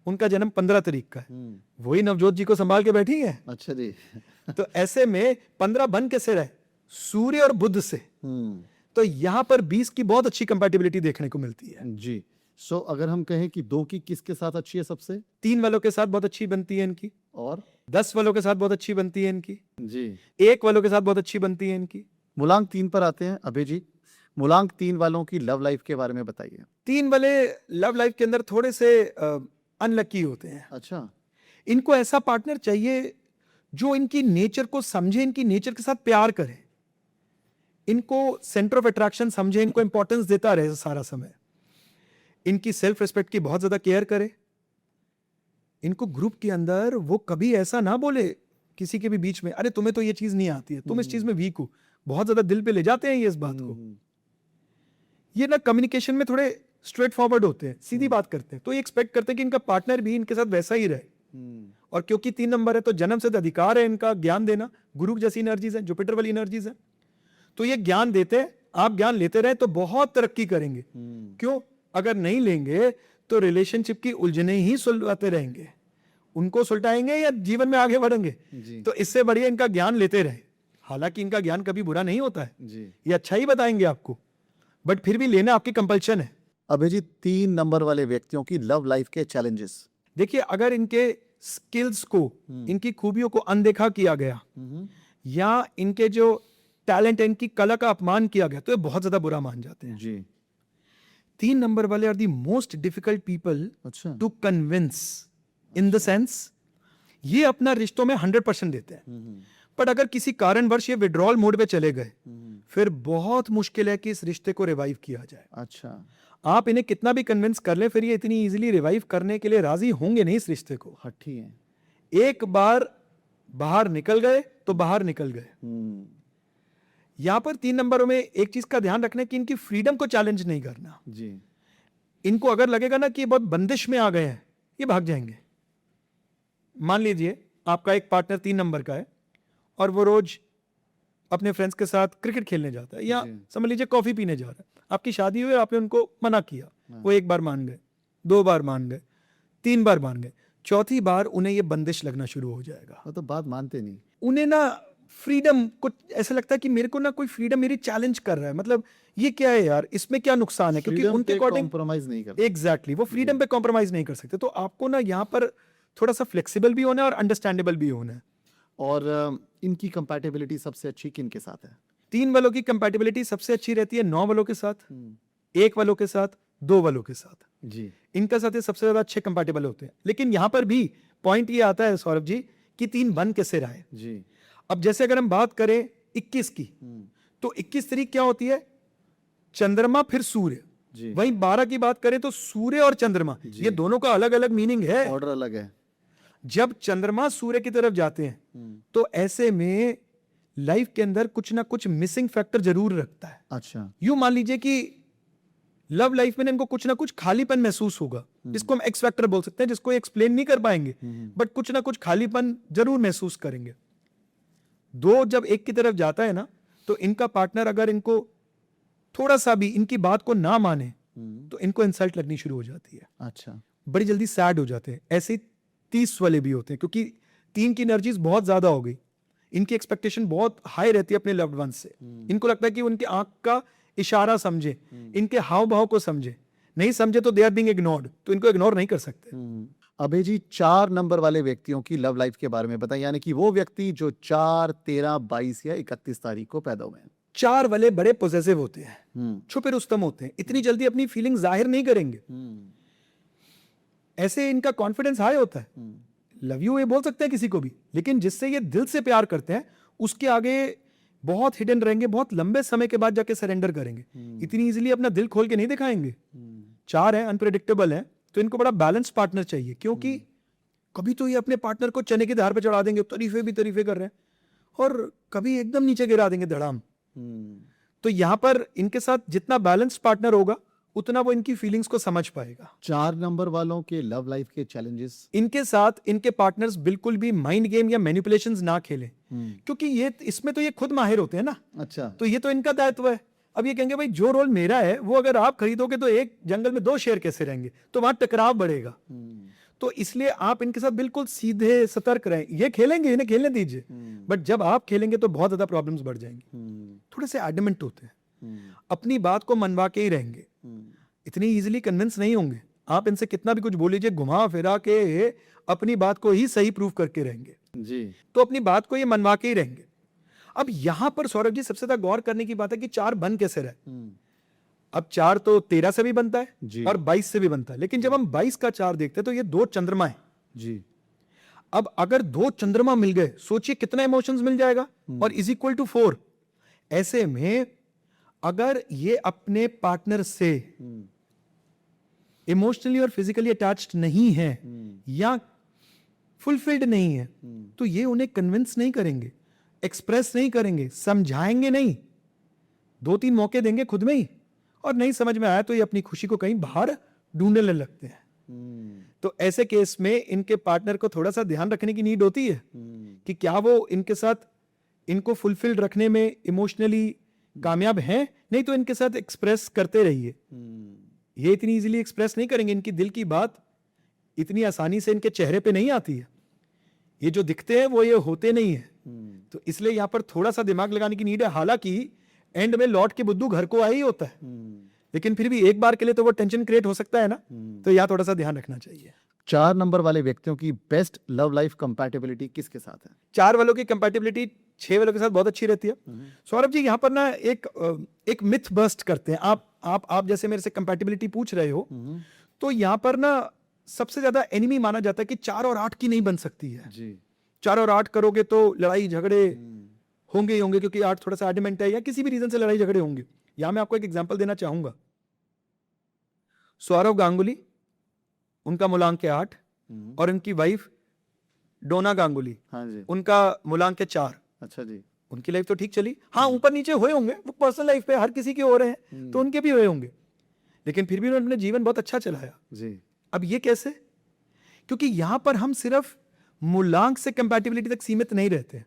उनका जन्म 15 तारीख का है। हम्म। वही नवजोत जी को संभाल के बैठी है। अच्छा जी। तो ऐसे में 15 बन कैसे रहे? सूर्य और बुध से। तो यहां पर 20 की बहुत अच्छी कंपैटिबिलिटी देखने को मिलती है। जी। सो अगर हम कहें कि 2 की किसके साथ अच्छी है सबसे? 3 वालों के साथ बहुत अच्छी बनती है इनकी, और 10 वालों के साथ बहुत अच्छी बनती है इनकी, जी 1 वालों के साथ बहुत अच्छी बनती है इनकी। मूलांक 3 पर आते हैं अभय जी। मूलांक 3 वालों की लव लाइफ के बारे में बताइए। 3 वाले लव लाइफ के अंदर थोड़े से अनलकी होते हैं। अच्छा। इनको ऐसा पार्टनर चाहिए जो इनकी नेचर को समझे, इनकी नेचर के साथ प्यार करे, इनको सेंटर ऑफ अट्रैक्शन समझे, इनको इंपॉर्टेंस देता रहे सारा समय, इनकी सेल्फ रिस्पेक्ट की बहुत ज्यादा केयर करे। इनको ग्रुप के अंदर वो कभी ऐसा ना बोले किसी के भी बीच में, अरे तुम्हें तो ये चीज नहीं आती है, तुम इस चीज में वीक हो। बहुत ज्यादा दिल पे ले जाते हैं ये इस बात को। ये ना कम्युनिकेशन में थोड़े स्ट्रेट फॉरवर्ड होते हैं, सीधी बात करते हैं, तो ये एक्सपेक्ट करते हैं कि इनका पार्टनर भी इनके साथ वैसा ही रहे। और क्योंकि 3 नंबर है तो जन्म से अधिकार है इनका ज्ञान देना, गुरु जैसी एनर्जीज है, जुपिटर वाली एनर्जीज है, तो ये ज्ञान देते हैं। आप ज्ञान लेते रहे तो बहुत तरक्की करेंगे। क्यों? अगर नहीं लेंगे तो रिलेशनशिप की उलझने ही सुलझाते रहेंगे, उनको सुलटाएंगे या जीवन में आगे बढ़ेंगे। तो इससे बढ़िया इनका ज्ञान लेते रहे। हालांकि इनका ज्ञान कभी बुरा नहीं होता है जी। ये अच्छा ही बताएंगे आपको, बट फिर भी लेना आपकी कंपल्शन है। अभय जी 3 नंबर वाले व्यक्तियों की लव लाइफ के चैलेंजेस। देखिए, अगर इनके स्किल्स को, इनकी खूबियों को अनदेखा किया गया या इनके जो टैलेंट है, इनकी कला का अपमान किया गया, तो ये बहुत ज्यादा बुरा मान जाते हैं। जी 3 नंबर वाले are the most difficult people अच्छा। To convince, in the sense ये अपना रिश्तों में 100% देते हैं, बट अगर किसी कारणवश ये विड्रॉल मोड पे चले गए, फिर बहुत मुश्किल है कि इस रिश्ते को रिवाइव किया जाए। अच्छा। आप इन्हें कितना भी कन्विंस कर लें, फिर ये इतनी इजीली रिवाइव करने के लिए राजी होंगे नहीं इस रिश्ते को। हठी है। एक बार बाहर निकल गए तो बाहर निकल गए। यहां पर 3 नंबरों में एक चीज का ध्यान रखना कि इनकी फ्रीडम को चैलेंज नहीं करना। जी। इनको अगर लगेगा ना कि ये बहुत बंदिश में आ गए हैं, ये भाग जाएंगे। मान लीजिए आपका एक पार्टनर 3 नंबर का है और वो रोज अपने फ्रेंड्स के साथ क्रिकेट खेलने जाता है, या समझ लीजिए कॉफी पीने जा रहा है। आपकी शादी हुई, आपने उनको मना किया, वो 1 बार मान गए, 2 बार मान गए, 3 बार मान गए, 4थी बार उन्हें ये बंदिश लगना शुरू हो जाएगा। वो तो बात मानते नहीं। उन्हें ना फ्रीडम, कुछ ऐसा लगता है कि मेरे को ना कोई फ्रीडम मेरी चैलेंज कर रहा है, मतलब ये क्या है यार, इसमें क्या नुकसान है, क्योंकि उनके अकॉर्डिंग कॉम्प्रोमाइज नहीं करते। एग्जैक्टली वो फ्रीडम पे कॉम्प्रोमाइज नहीं कर सकते। तो आपको ना यहाँ पर थोड़ा सा फ्लेक्सिबल भी होना है और अंडरस्टैंडेबल भी होना है। और इनकी कंपैटिबिलिटी सबसे अच्छी किन के साथ है? 3 वालों की कंपैटिबिलिटी सबसे अच्छी रहती है 9 वालों के साथ, 1 वालों के साथ, 2 वालों के साथ। जी। इनका साथ ये सबसे ज्यादा अच्छे कंपैटिबल होते हैं। लेकिन यहाँ पर भी पॉइंट ये आता है सौरभ जी कि 3 बन कैसे रहे। जी। अब जैसे अगर हम बात करें 21 की, तो 21 तारीख क्या होती है? चंद्रमा फिर सूर्य। जी। वहीं 12 की बात करें तो सूर्य और चंद्रमा, ये दोनों का अलग अलग मीनिंग है। ऑर्डर अलग है। जब चंद्रमा सूर्य की तरफ जाते हैं तो ऐसे में लाइफ के अंदर कुछ ना कुछ मिसिंग फैक्टर जरूर रखता है। अच्छा। यूं मान लीजिए कि लव लाइफ में इनको कुछ ना कुछ खालीपन महसूस होगा, जिसको हम एक्स फैक्टर बोल सकते हैं, जिसको एक्सप्लेन नहीं कर पाएंगे, बट कुछ ना कुछ खालीपन जरूर महसूस करेंगे। 2 जब 1 की तरफ जाता है ना, तो इनका पार्टनर अगर इनको थोड़ा सा भी इनकी बात को ना माने तो इनको इंसल्ट लगनी शुरू हो जाती है। अच्छा। बड़ी जल्दी सैड हो जाते हैं। ऐसे ही 30 वाले भी होते हैं, क्योंकि 3 की एनर्जीज बहुत ज्यादा हो गई, इनकी एक्सपेक्टेशन बहुत हाई रहती है अपने लव्ड वन से। इनको लगता है कि उनकी आंख का इशारा समझे, इनके हाव भाव को समझे, नहीं समझे तो दे आर बीइंग इग्नोर्ड, तो इनको इग्नोर नहीं कर सकते। अभय जी 4 नंबर वाले व्यक्तियों की लव लाइफ के बारे में बताएं, यानी कि वो व्यक्ति जो 4, 13, 22 या 31 तारीख को पैदा हुए हैं। 4 वाले बड़े पोजेसिव होते हैं, छुपे रुस्तम होते हैं, इतनी जल्दी अपनी फीलिंग जाहिर नहीं करेंगे। ऐसे इनका कॉन्फिडेंस हाई होता है, लव यू ये बोल सकते हैं किसी को भी, लेकिन जिससे ये दिल से प्यार करते हैं उसके आगे बहुत हिडन रहेंगे, बहुत लंबे समय के बाद जाके सरेंडर करेंगे, इतनी इजीली अपना दिल खोल के नहीं दिखाएंगे। 4 है, अनप्रेडिक्टेबल है, तो इनको बड़ा बैलेंस पार्टनर चाहिए, क्योंकि कभी तो ये अपने पार्टनर को चने की धार पे चढ़ा देंगे, तरीफे कर रहे हैं, और कभी एकदम नीचे गिरा देंगे धड़ाम। तो यहाँ पर इनके साथ जितना बैलेंस्ड पार्टनर होगा उतना वो इनकी फीलिंग्स को समझ पाएगा। 4 नंबर वालों के लव लाइफ के चैलेंजेस। इनके साथ इनके पार्टनर्स बिल्कुल भी माइंड गेम या मैनिपुलेशंस ना खेलें, क्योंकि ये इसमें तो ये खुद माहिर होते हैं ना, अच्छा, तो ये तो इनका दायित्व है। अब ये कहेंगे भाई जो रोल मेरा है वो अगर आप खरीदोगे तो एक जंगल में 2 शेर कैसे रहेंगे, तो वहां टकराव बढ़ेगा। तो इसलिए आप इनके साथ बिल्कुल सीधे सतर्क रहें। ये खेलेंगे, इन्हें खेलने दीजिए, बट जब आप खेलेंगे तो बहुत ज्यादा प्रॉब्लम्स बढ़ जाएंगी। थोड़े से एडमेंट होते हैं, अपनी बात को मनवा के ही रहेंगे, इतनी इजीली कन्विंस नहीं होंगे। आप इनसे कितना भी कुछ बोल लीजिए, घुमा फिरा के अपनी बात को ही सही प्रूव करके रहेंगे जी। तो अपनी बात को ये मनवा के ही रहेंगे। अब यहां पर सौरभ जी सबसे ज्यादा गौर करने की बात है कि 4 बन कैसे रहे। अब 4 तो 13 से भी बनता जी। है और 22 से भी बनता है, लेकिन जब हम 22 का 4 देखते हैं तो ये 2 चंद्रमा है जी। अब अगर 2 चंद्रमा मिल गए, सोचिए कितना इमोशंस मिल जाएगा, और इज इक्वल टू 4। ऐसे में अगर ये अपने पार्टनर से इमोशनली और फिजिकली अटैच्ड नहीं है या फुलफिल्ड नहीं है, तो ये उन्हें कन्विंस नहीं करेंगे, एक्सप्रेस नहीं करेंगे, समझाएंगे नहीं, 2-3 मौके देंगे खुद में ही, और नहीं समझ में आया तो ये अपनी खुशी को कहीं बाहर ढूंढने लगते हैं। तो ऐसे केस में इनके पार्टनर को थोड़ा सा ध्यान रखने की नीड होती है कि क्या वो इनके साथ इनको फुलफिल्ड रखने में इमोशनली कामयाब हैं, नहीं तो इनके साथ एक्सप्रेस करते रहिए। ये इतनी इजीली एक्सप्रेस नहीं करेंगे, इनकी दिल की बात इतनी आसानी से इनके चेहरे पे नहीं आती है, ये जो दिखते हैं वो ये होते नहीं है। तो इसलिए यहां पर थोड़ा सा दिमाग लगाने की नीड है। हालांकि एंड में लौट के बुद्धू घर को आ ही होता है, लेकिन फिर भी एक बार के लिए तो वो टेंशन क्रिएट हो सकता है ना, तो यहाँ थोड़ा सा ध्यान रखना चाहिए। 4 नंबर वाले व्यक्तियों की बेस्ट लव लाइफ कंपैटिबिलिटी किसके साथ है? 4 वालों की कंपैटिबिलिटी 6 वालों के साथ बहुत अच्छी रहती है। सौरभ जी यहाँ पर ना एक मिथ बस्ट करते हैं। आप जैसे मेरे से कंपैटिबिलिटी पूछ रहे हो, तो यहाँ पर ना सबसे ज्यादा एनिमी माना जाता है कि 4 और 8 की नहीं बन सकती है जी। 4 और 8 करोगे तो लड़ाई झगड़े होंगे ही होंगे, क्योंकि 8 थोड़ा सा एडमेंट है या किसी भी रीजन से लड़ाई झगड़े होंगे। यहां मैं आपको एक एग्जांपल देना चाहूंगा। सौरव गांगुली, उनका मूलांक है 8, और उनकी वाइफ डोना गांगुली, हाँ जी। उनका मूलांक है 4। अच्छा जी। उनकी लाइफ तो ठीक चली, हाँ ऊपर नीचे हुए होंगे, वो पर्सनल लाइफ पे हर किसी के हो रहे हैं, तो उनके भी हुए होंगे, लेकिन फिर भी उन्होंने अपना जीवन बहुत अच्छा चलाया जी। अब ये कैसे? क्योंकि यहां पर हम सिर्फ मूलांक से कंपैटिबिलिटी तक सीमित नहीं रहते,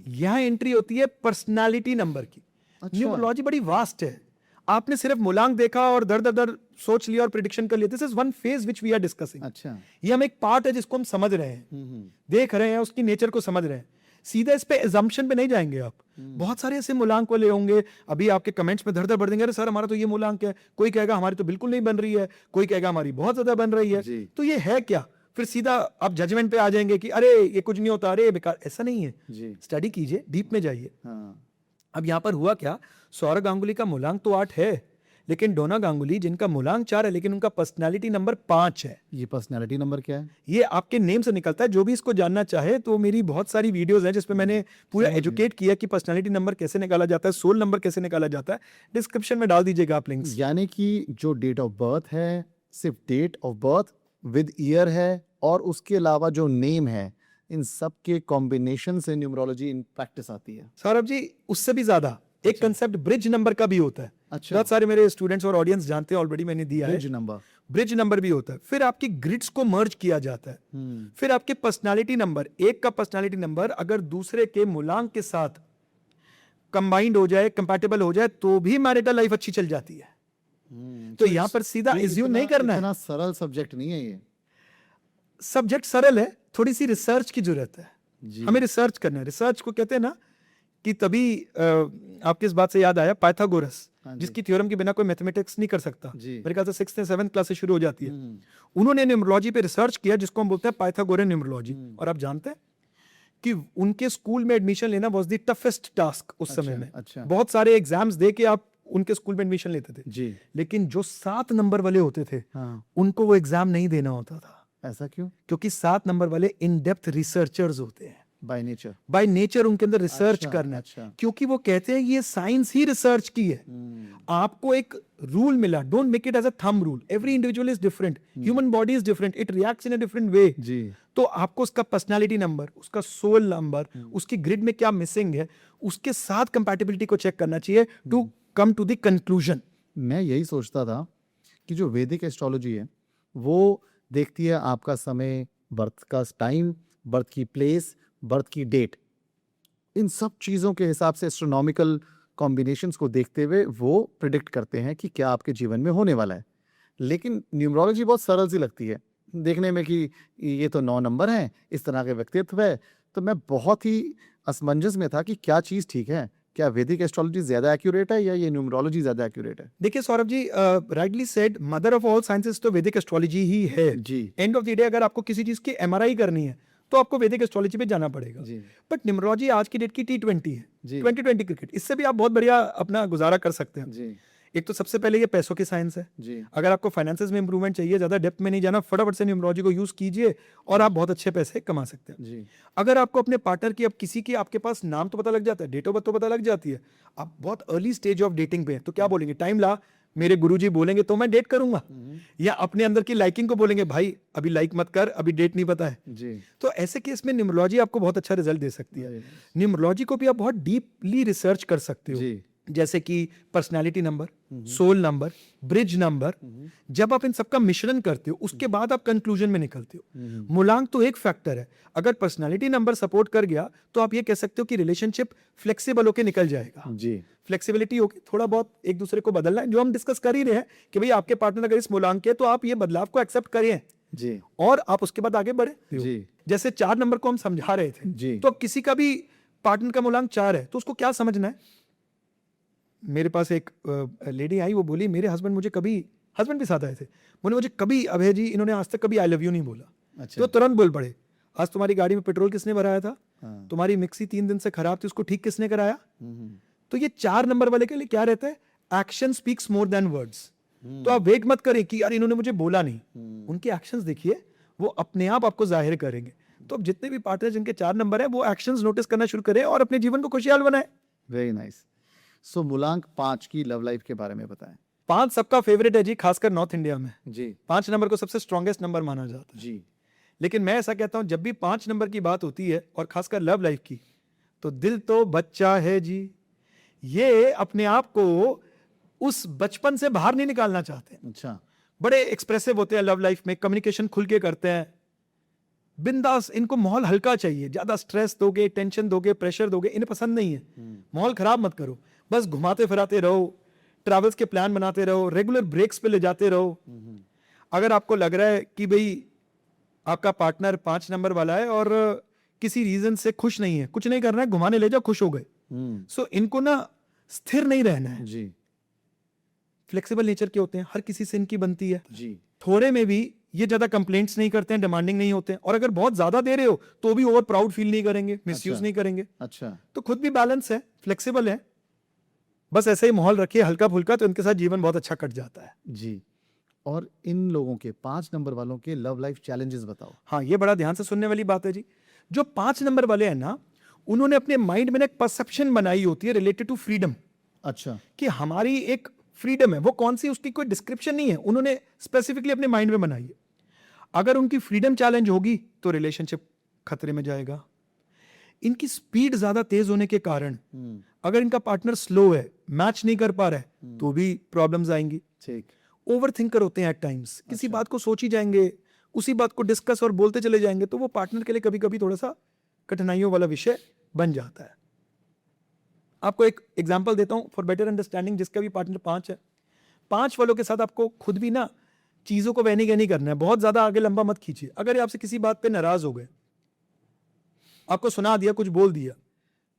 यहां एंट्री होती है पर्सनालिटी नंबर की। अच्छा। न्यूमरोलॉजी बड़ी वास्ट है, आपने सिर्फ मूलांक देखा और दर सोच लिया और प्रिडिक्शन कर लिया। This is one phase which we are discussing. अच्छा। ये हम एक पार्ट है जिसको हम समझ रहे हैं, देख रहे हैं, उसकी नेचर को समझ रहे हैं। सीधा इस पे एजम्पशन पे नहीं जाएंगे आप। बहुत सारे ऐसे मूलांक वाले होंगे, अभी आपके कमेंट्स में धड़ भर देंगे, अरे सर हमारा तो ये मूलांक है, कोई कहेगा हमारी तो बिल्कुल नहीं बन रही है, कोई कहेगा हमारी बहुत ज्यादा बन रही है। तो ये है क्या? फिर सीधा आप जजमेंट पे आ जाएंगे कि अरे ये कुछ नहीं होता, अरे बेकार। ऐसा नहीं है, स्टडी कीजिए, डीप में जाइए। अब यहाँ पर हुआ क्या, सौरव गांगुली का मूलांक तो 8 है, लेकिन डोना गांगुली जिनका मूलांक 4 है लेकिन उनका पर्सनालिटी नंबर 5 है। ये पर्सनालिटी नंबर क्या है? ये आपके नेम से निकलता है। जो भी इसको जानना चाहे तो मेरी बहुत सारी वीडियोस हैं जिसमें मैंने पूरा एजुकेट किया कि पर्सनालिटी नंबर कैसे निकाला जाता है, सोल नंबर कैसे निकाला जाता है। डिस्क्रिप्शन में डाल दीजिएगा आप लिंक्स। यानी कि जो डेट ऑफ बर्थ है, सिर्फ date of birth with year है, और उसके अलावा जो नेम है, इन सब के कॉम्बिनेशन से न्यूमरोलॉजी इन प्रैक्टिस आती है। सौरभ जी उससे भी ज्यादा एक कंसेप्ट ब्रिज नंबर का भी होता है। अच्छा। बहुत सारे मेरे स्टूडेंट्स और ऑडियंस जानते हैं, ऑलरेडी मैंने दिया है। ब्रिज नंबर भी होता है। फिर आपकी ग्रिड्स को मर्ज किया जाता है। फिर आपके पर्सनालिटी नंबर, एक का पर्सनालिटी नंबर अगर दूसरे के मूलांक के साथ कंबाइंड हो जाए, कंपैटिबल हो जाए, तो भी मैरिटल लाइफ अच्छी चल जाती है। तो यहां पर सीधा एज्यूम नहीं करना है। इतना सरल सब्जेक्ट नहीं है ये। सब्जेक्ट सरल है, थोड़ी सी रिसर्च की जरूरत है। हमें रिसर्च करना है। रिसर्च को कहते हैं ना कि तभी आपके इस बात से याद आया पाइथागोरस, जिसकी थ्योरम के बिना कोई मैथमेटिक्स नहीं कर सकता। मेरे ख्याल से 6th या 7th क्लास से शुरू हो जाती है। उन्होंने न्यूमरोलॉजी पे रिसर्च किया जिसको हम बोलते हैं पाइथागोरियन न्यूमरोलॉजी। और आप जानते हैं कि उनके स्कूल में एडमिशन लेना वाज द टफेस्ट टास्क उस समय में। बहुत सारे एग्जाम्स दे के आप उनके स्कूल में एडमिशन लेते थे जी। लेकिन जो 7 नंबर वाले होते थे, उनको वो एग्जाम नहीं देना होता था। ऐसा क्यों? क्योंकि 7 नंबर वाले इन डेप्थ रिसर्चर्स होते हैं। By nature. बाय नेचर उनके अंदर रिसर्च अच्छा, करना है, अच्छा। क्योंकि वो कहते हैं ये साइंस ही रिसर्च की है। आपको एक रूल मिला, don't make it as a thumb rule, every individual is different, human body is different, it reacts in a different way. जी। तो आपको उसका पर्सनालिटी नंबर, उसका सोल नंबर, उसकी ग्रिड में क्या मिसिंग है, उसके साथ कंपैटिबिलिटी को चेक करना चाहिए to come to the conclusion. मैं यही सोचता था कि जो वैदिक एस्ट्रोलॉजी है वो देखती है आपका समय, बर्थ का टाइम, बर्थ की प्लेस, बर्थ की डेट, इन सब चीज़ों के हिसाब से एस्ट्रोनॉमिकल कॉम्बिनेशंस को देखते हुए वो प्रिडिक्ट करते हैं कि क्या आपके जीवन में होने वाला है। लेकिन न्यूमरोलॉजी बहुत सरल सी लगती है देखने में कि ये तो 9 नंबर हैं, इस तरह के व्यक्तित्व है। तो मैं बहुत ही असमंजस में था कि क्या चीज़ ठीक है, क्या वैदिक एस्ट्रोलॉजी ज़्यादा एक्यूरेट है या ये न्यूमरोलॉजी ज़्यादा एक्यूरेट है? देखिए Saurabh ji, rightly said, mother of all sciences तो वैदिक एस्ट्रोलॉजी ही है। जी। एंड ऑफ द डे अगर आपको किसी चीज की एमआरआई करनी है तो आपको वैदिक एस्ट्रोलॉजी पे जाना पड़ेगा। जी। बट न्यूमरोलॉजी आज की डेट की T20 है, जी। 2020 क्रिकेट, इससे भी आप बहुत बढ़िया अपना गुजारा कर सकते हैं। जी। एक तो सबसे पहले ये पैसों की साइंस है। जी। अगर आपको फाइनेंसेस में इंप्रूवमेंट चाहिए, ज्यादा डेप्थ में नहीं जाना, फटाफट से न्यूमरोलॉजी को यूज कीजिए और आप बहुत अच्छे पैसे कमा सकते हैं। जी। अगर आपको अपने पार्टनर की, अब किसी की आपके पास नाम तो पता लग जाता है, डेट ऑफ बर्थ तो पता लग जाती है, आप बहुत अर्ली स्टेज ऑफ डेटिंग पे हैं, तो क्या बोलेंगे, टाइम ला, मेरे गुरुजी बोलेंगे तो मैं डेट करूंगा, या अपने अंदर की लाइकिंग को बोलेंगे भाई अभी लाइक मत कर, अभी डेट नहीं पता है। जी। तो ऐसे केस में न्यूमरोलॉजी आपको बहुत अच्छा रिजल्ट दे सकती है। न्यूमरोलॉजी को भी आप बहुत डीपली रिसर्च कर सकते हो, जी। जैसे कि personality number, soul number, bridge number. जब आप इन सबका मिश्रण करते हो उसके बाद आप कंक्लूजन में निकलते हो। मूलांक तो एक फैक्टर है, अगर पर्सनालिटी नंबर सपोर्ट कर गया तो आप ये कह सकते हो कि रिलेशनशिप फ्लेक्सिबल होकर निकल जाएगा। जी। फ्लेक्सिबिलिटी होगी, थोड़ा बहुत एक दूसरे को बदलना है, जो हम डिस्कस कर ही रहे हैं कि भाई आपके पार्टनर अगर इस मूलांक के, तो आप ये बदलाव को एक्सेप्ट करिए जी। और आप उसके बाद आगे बढ़े। जी। जैसे 4 नंबर को हम समझा रहे थे, जी। तो किसी का भी पार्टनर का मूलांक 4 है तो उसको क्या समझना है। मेरे पास एक लेडी आई, वो बोली मेरे हस्बैंड मुझे कभी, हस्बैंड भी साथ आए थे, बोले मुझे कभी, अभय जी इन्होंने आज तक कभी आई लव यू नहीं बोला। अच्छा। तो तुरंत बोल पड़े, आज तुम्हारी गाड़ी में पेट्रोल किसने भराया था, हाँ। तुम्हारी मिक्सी 3 दिन से खराब थी, उसको ठीक किसने कराया। तो ये 4 नंबर वाले के लिए क्या रहता है, action speaks more than words. तो आप वेट मत करें कि यार इन्होंने मुझे बोला नहीं, उनके एक्शंस देखिए, वो अपने आप आपको जाहिर करेंगे। तो अब जितने भी पार्टनर जिनके 4 नंबर है वो एक्शंस नोटिस करना शुरू करें और अपने जीवन को खुशहाल बनाए। Very nice. सो मूलांक 5 की लव लाइफ के बारे में बताएं। 5 सबका फेवरेट है जी, खासकर नॉर्थ इंडिया में। जी। 5 नंबर को सबसे स्ट्रॉन्गेस्ट नंबर माना जाता है। जी। लेकिन मैं ऐसा कहता हूं, जब भी 5 नंबर की बात होती है और खासकर लव लाइफ की, तो दिल तो बच्चा है जी, ये अपने आप को उस बचपन से बाहर नहीं निकालना चाहते। अच्छा। बड़े एक्सप्रेसिव होते हैं लव लाइफ में, कम्युनिकेशन खुल के करते हैं, बिंदास, इनको माहौल हल्का चाहिए, ज्यादा स्ट्रेस दोगे, टेंशन दोगे, प्रेशर दोगे, इन्हें पसंद नहीं है। माहौल खराब मत करो, बस घुमाते फिराते रहो, ट्रैवल्स के प्लान बनाते रहो, रेगुलर ब्रेक्स पे ले जाते रहो। अगर आपको लग रहा है कि भाई आपका पार्टनर 5 नंबर वाला है और किसी रीजन से खुश नहीं है, कुछ नहीं करना है, घुमाने ले जाओ, खुश हो गए। सो इनको ना स्थिर नहीं रहना है। जी। फ्लेक्सिबल नेचर के होते हैं, हर किसी से इनकी बनती है। जी। थोड़े में भी ये ज्यादा कंप्लेंट्स नहीं करते हैं, डिमांडिंग नहीं होते हैं, और अगर बहुत ज्यादा दे रहे हो तो भी ओवर प्राउड फील नहीं करेंगे, मिसयूज अच्छा। नहीं करेंगे। अच्छा। तो खुद भी बैलेंस है, फ्लेक्सिबल है, बस ऐसे ही माहौल रखिए हल्का फुल्का, तो इनके साथ जीवन बहुत अच्छा कट जाता है। जी। और इन लोगों के 5 नंबर वालों के लव लाइफ चैलेंजेस बताओ। हाँ, ये बड़ा ध्यान से सुनने वाली बात है जी। जो 5 नंबर वाले हैं ना, उन्होंने अपने माइंड में एक परसेप्शन बनाई होती है रिलेटेड टू फ्रीडम। अच्छा। कि हमारी एक फ्रीडम है, वो कौन सी, उसकी कोई डिस्क्रिप्शन नहीं है, उन्होंने स्पेसिफिकली अपने माइंड में बनाई है। अगर उनकी फ्रीडम चैलेंज होगी तो रिलेशनशिप खतरे में जाएगा। इनकी स्पीड ज्यादा तेज होने के कारण अगर इनका पार्टनर स्लो है, मैच नहीं कर पा रहा है, तो भी प्रॉब्लम्स आएंगी। ठीक। ओवर थिंकर होते हैं एट टाइम्स, किसी बात को सोच ही जाएंगे, उसी बात को डिस्कस और बोलते चले जाएंगे, तो वो पार्टनर के लिए कभी कभी थोड़ा सा कठिनाइयों वाला विषय बन जाता है। आपको एक एग्जांपल देता हूं फॉर बेटर अंडरस्टैंडिंग, जिसका भी पार्टनर 5 है। 5 वालों के साथ आपको खुद भी ना चीजों को वहनी गहनी करना है, बहुत ज्यादा आगे लंबा मत खींचिए। अगर आपसे किसी बात पे नाराज हो गए, आपको सुना दिया, कुछ बोल दिया,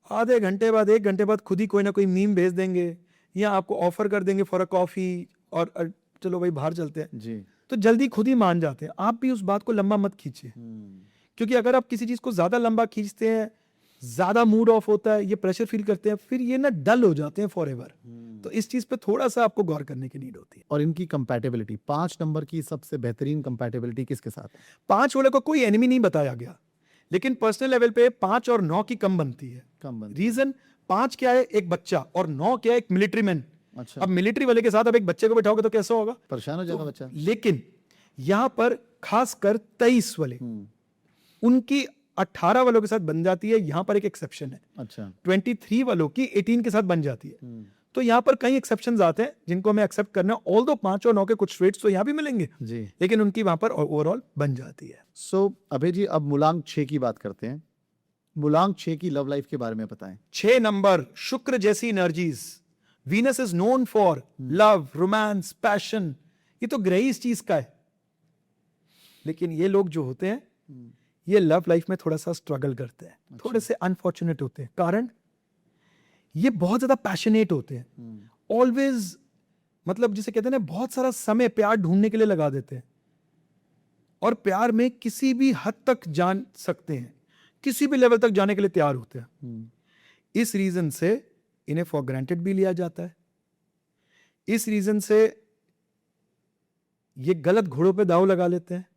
आधे घंटे बाद, 1 घंटे बाद खुद ही कोई ना कोई मीम भेज देंगे या आपको ऑफर कर देंगे फॉर अ कॉफी और चलो भाई बाहर चलते हैं जी। तो जल्दी खुद ही मान जाते हैं। आप भी उस बात को लंबा मत खींचिए, क्योंकि अगर आप किसी चीज को ज्यादा लंबा खींचते हैं, ज्यादा मूड ऑफ होता है, ये प्रेशर फील करते हैं, फिर ये ना डल हो जाते हैं फॉर एवर। तो इस चीज पे थोड़ा सा आपको गौर करने की नीड होती है। और इनकी कंपैटिबिलिटी, 5 नंबर की सबसे बेहतरीन कंपैटिबिलिटी किसके साथ है? 5 वाले को कोई एनिमी नहीं बताया गया, लेकिन पर्सनल लेवल पे 5 और 9 की कम बनती है। कम बन रीजन 5 क्या है, एक बच्चा, और 9 क्या है, एक मिलिट्री मैन। अच्छा, अब मिलिट्री वाले के साथ अब एक बच्चे को बैठाओगे तो कैसा होगा? परेशान हो जाएगा बच्चा। लेकिन यहां पर खासकर 23 वाले, उनकी 18 वालों के साथ बन जाती है। यहां पर एक एक्सेप्शन है, अच्छा, 23 वालों की 18 के साथ बन जाती है। तो यहाँ पर कई एक्सेप्शंस आते हैं जिनको हमें एक्सेप्ट करना है। ऑल दो 5 और 9 के कुछ ट्रेड्स तो यहाँ भी मिलेंगे, जी। लेकिन उनकी वहां पर ओवरऑल बन जाती है। सो अभय जी, अब मूलांक 6 की बात करते हैं। मूलांक 6 की लव लाइफ के बारे में बताएं। 6 नंबर, शुक्र जैसी energies. Venus is known for love, romance, passion. ये तो ग्रह ही इस चीज का है। लेकिन ये लोग जो होते हैं, ये लव लाइफ में थोड़ा सा स्ट्रगल करते हैं, थोड़े से अनफॉर्चुनेट होते हैं। कारण ये बहुत ज्यादा पैशनेट होते हैं। ऑलवेज, मतलब जिसे कहते हैं ना, बहुत सारा समय प्यार ढूंढने के लिए लगा देते हैं, और प्यार में किसी भी हद तक जान सकते हैं, किसी भी लेवल तक जाने के लिए तैयार होते हैं। इस रीजन से इन्हें फॉर ग्रांटेड भी लिया जाता है। इस रीजन से ये गलत घोड़ों पे दांव लगा लेते हैं।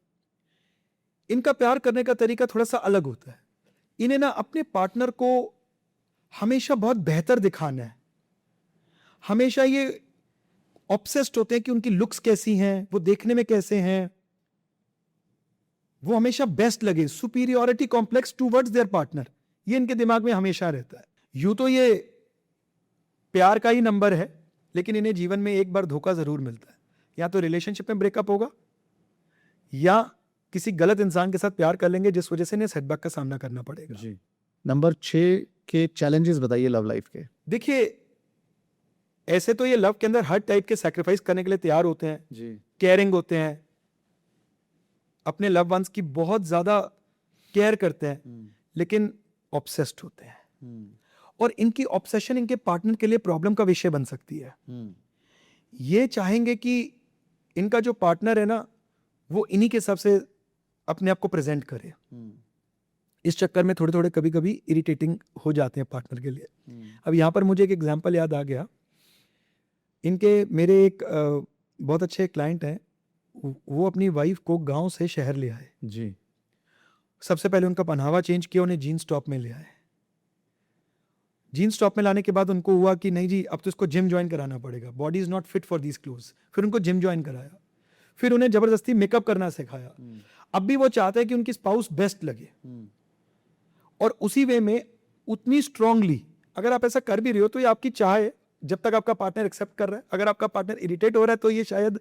इनका प्यार करने का तरीका थोड़ा सा अलग होता है। इन्हें ना अपने पार्टनर को हमेशा बहुत बेहतर दिखाना है। हमेशा ये ऑब्सेस्ड होते हैं कि उनकी लुक्स कैसी हैं, वो देखने में कैसे हैं, वो हमेशा बेस्ट लगे। Superiority complex towards their partner, ये इनके दिमाग में हमेशा रहता है। यूं तो ये प्यार का ही नंबर है, लेकिन इन्हें जीवन में एक बार धोखा जरूर मिलता है। या तो रिलेशनशिप में ब्रेकअप होगा, या किसी गलत इंसान के साथ प्यार कर लेंगे, जिस वजह से इन्हें सेटबैक का सामना करना पड़ेगा। जी। नंबर 6 के चैलेंजेस बताइए लव लाइफ के। देखिए, ऐसे तो ये लव के अंदर हर टाइप के सैक्रिफाइस करने के लिए तैयार होते हैं। जी। केयरिंग होते हैं, अपने लव वंस की बहुत ज्यादा केयर करते हैं, लेकिन ऑब्सेस्ड होते हैं। और इनकी ऑब्सेशन इनके पार्टनर के लिए प्रॉब्लम का विषय बन सकती है। ये चाहेंगे कि इनका जो पार्टनर है ना, वो इन्हीं के हिसाब से अपने आप को प्रेजेंट करे। इस चक्कर में थोड़े थोड़े कभी कभी इरिटेटिंग हो जाते हैं पार्टनर के लिए। अब यहाँ पर मुझे एक एग्जांपल याद आ गया। इनके मेरे एक बहुत अच्छे क्लाइंट हैं, वो अपनी वाइफ को गांव से शहर ले आए। जी। सबसे पहले उनका पहनावा चेंज किया, उन्हें जीन्स टॉप में ले आए। जीन्स टॉप में लाने के बाद उनको हुआ कि नहीं जी, अब तो इसको जिम ज्वाइन कराना पड़ेगा, body is not fit for these clothes. फिर उनको जिम ज्वाइन कराया, फिर उन्हें जबरदस्ती मेकअप करना सिखाया। अब भी वो चाहते हैं कि उनकी स्पाउस बेस्ट लगे, और उसी वे में उतनी स्ट्रांगली अगर आप ऐसा कर भी रहे हो तो ये आपकी चाह है, जब तक आपका पार्टनर एक्सेप्ट कर रहा है। अगर आपका पार्टनर इरिटेट हो रहा है तो ये शायद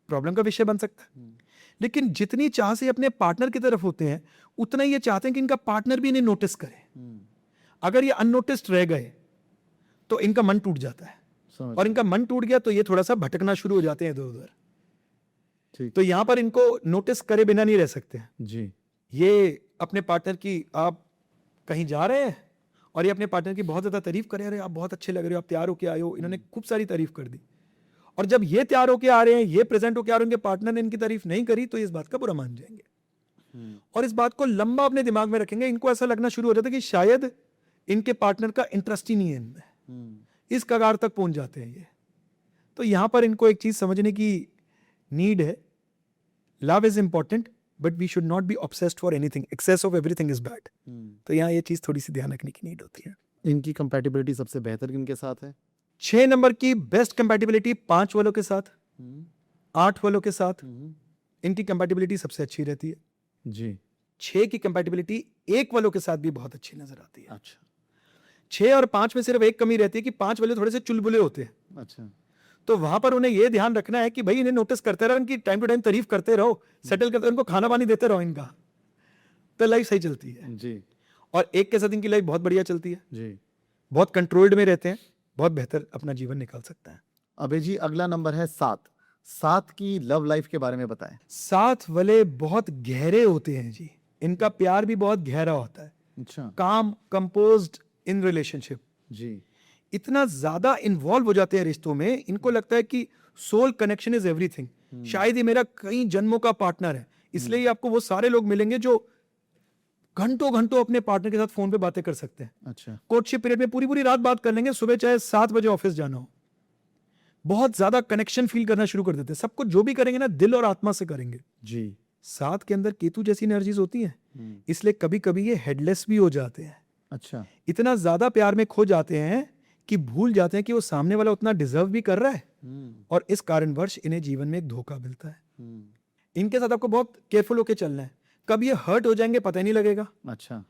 प्रॉब्लम का विषय बन सकता है। लेकिन जितनी चाह से अपने पार्टनर की तरफ होते हैं, उतना ये चाहते हैं कि इनका पार्टनर भी इन्हें नोटिस करे। अगर ये अननोटिस्ड रह गए तो इनका मन टूट जाता है, और इनका मन टूट गया तो ये थोड़ा सा भटकना शुरू हो जाते हैं इधर उधर। ठीक। तो यहां पर इनको नोटिस करे बिना नहीं रह सकते। जी। ये अपने पार्टनर की, आप कहीं जा रहे हैं और ये अपने पार्टनर की बहुत ज्यादा तारीफ करे, अरे आप बहुत अच्छे लग रहे हो, आप तैयार होके आए हो। इन्होंने खूब सारी तारीफ कर दी, और जब ये तैयार होके आ रहे हैं, ये प्रेजेंट होके आ रहे हैं, उनके पार्टनर ने इनकी तारीफ नहीं करी, तो इस बात का बुरा मान जाएंगे, और इस बात को लंबा अपने दिमाग में रखेंगे। इनको ऐसा लगना शुरू हो जाता है कि शायद इनके पार्टनर का इंटरेस्ट ही नहीं है इनमें। इस कगार तक पहुंच जाते हैं ये। तो यहां पर इनको एक चीज समझने की नीड है, love is important, but we should not be obsessed for anything. Excess of everything is bad. तो यहाँ ये चीज थोड़ी सी ध्यान रखने की नीड होती है। इनकी कंपैटिबिलिटी सबसे बेहतर किनके साथ है? 6 नंबर की बेस्ट कंपैटिबिलिटी 5 वालों के साथ, 8 वालों के साथ इनकी कंपैटिबिलिटी सबसे अच्छी रहती है। जी। 6 की कंपैटिबिलिटी 1 वालों के साथ भी बहुत अच्छी नजर आती है। अच्छा। 6 और 5 में सिर्फ एक कमी रहती है कि 5 वाले थोड़े से चुलबुले होते हैं। अच्छा। तो वहां पर उन्हें यह ध्यान रखना है कि भाई इन्हें नोटिस करते रहो, इनकी टाइम टू टाइम तारीफ करते रहो, सेटल करते रहो, इनको खाना पानी देते रहो इनका, तो लाइफ सही चलती है। जी। और एक के साथ इनकी लाइफ बहुत बढ़िया चलती है। जी। बहुत कंट्रोल्ड में रहते हैं, बहुत बेहतर अपना जीवन निकाल सकता है। अबे जी, अगला नंबर है 7। 7 की लव लाइफ के बारे में बताएं। 7 वाले बहुत गहरे होते हैं जी, इनका प्यार भी बहुत गहरा होता है। अच्छा। काम, कंपोज्ड इन रिलेशनशिप, जी। इतना ज्यादा इन्वॉल्व हो जाते हैं रिश्तों में, इनको लगता है कि सोल कनेक्शन इज एवरीथिंग। शायद ये मेरा कई जन्मों का पार्टनर है, इसलिए आपको वो सारे लोग मिलेंगे जो घंटों घंटों अपने पार्टनर के साथ फोन पे बातें कर सकते हैं। अच्छा। कोर्टशिप पीरियड में पूरी पूरी रात बात कर लेंगे, सुबह चाहे 7 बजे ऑफिस जाना हो। बहुत ज्यादा कनेक्शन फील करना शुरू कर देते हैं। सब कुछ जो भी करेंगे ना, दिल और आत्मा से करेंगे। जी। 7 के अंदर केतु जैसी एनर्जीज होती हैं, इसलिए कभी कभी ये हेडलेस भी हो जाते हैं। अच्छा। इतना ज्यादा प्यार में खो जाते हैं कि भूल जाते हैं कि वो सामने वाला उतना डिजर्व भी कर रहा है, और इस कारणवश इन्हें जीवन में एक धोखा मिलता है। इनके साथ आपको बहुत केयरफुल होकर चलना है। कब ये हर्ट हो जाएंगे पता ही नहीं लगेगा। अच्छा।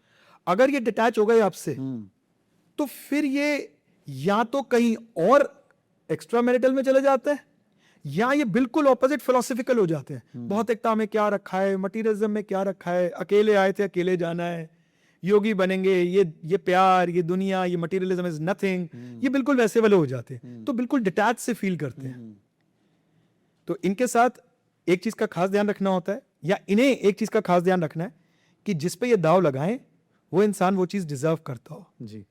अगर ये डिटैच हो गए आपसे तो फिर ये या तो कहीं और एक्स्ट्रा मैरिटल में चले जाते हैं, या ये बिल्कुल ऑपोजिट फिलोसफिकल हो जाते हैं। भौतिकता में क्या रखा है, मटीरियलिज्म में क्या रखा है, अकेले आए थे अकेले जाना है, योगी बनेंगे, ये प्यार, ये दुनिया, ये मटीरियलिज्म इज नथिंग, ये बिल्कुल वैसे वाले हो जाते हैं। तो बिल्कुल डिटैच से फील करते हैं। तो इनके साथ एक चीज का खास ध्यान रखना होता है, या इन्हें एक चीज का खास ध्यान रखना है कि जिस पे ये दाव लगाएं वो इंसान वो चीज डिजर्व करता हो जी।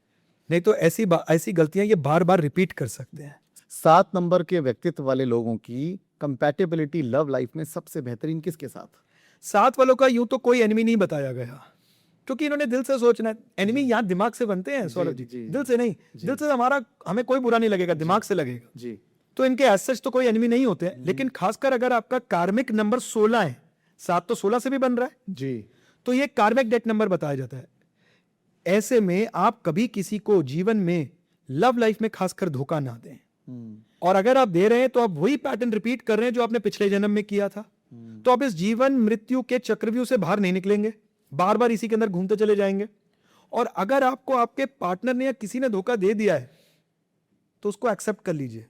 नहीं तो ऐसी गलतियां ये बार बार रिपीट कर सकते हैं। 7 नंबर के व्यक्तित्व वाले लोगों की कंपैटिबिलिटी लव लाइफ में सबसे बेहतरीन किसके साथ? 7 वालों का यूं तो कोई एनिमी नहीं बताया गया, क्योंकि इन्होंने दिल से सोचना है। एनिमी यहाँ दिमाग से बनते हैं सौरभ जी, दिल से नहीं। दिल से हमें कोई बुरा नहीं लगेगा, दिमाग से लगेगा जी। तो इनके एज सच तो कोई एनिमी नहीं होते हैं। लेकिन खासकर अगर आपका कार्मिक नंबर 16 है, 7 तो 16 से भी बन रहा है जी, तो ये कार्मिक डेट नंबर बताया जाता है। ऐसे में आप कभी किसी को जीवन में लव लाइफ में खासकर धोखा ना दें, और अगर आप दे रहे हैं तो आप वही पैटर्न रिपीट कर रहे हैं जो आपने पिछले जन्म में किया था। तो आप इस जीवन मृत्यु के चक्रव्यूह से बाहर नहीं निकलेंगे, बार बार इसी के अंदर घूमते चले जाएंगे। और अगर आपको आपके पार्टनर ने या किसी ने धोखा दे दिया है तो उसको एक्सेप्ट कर लीजिए।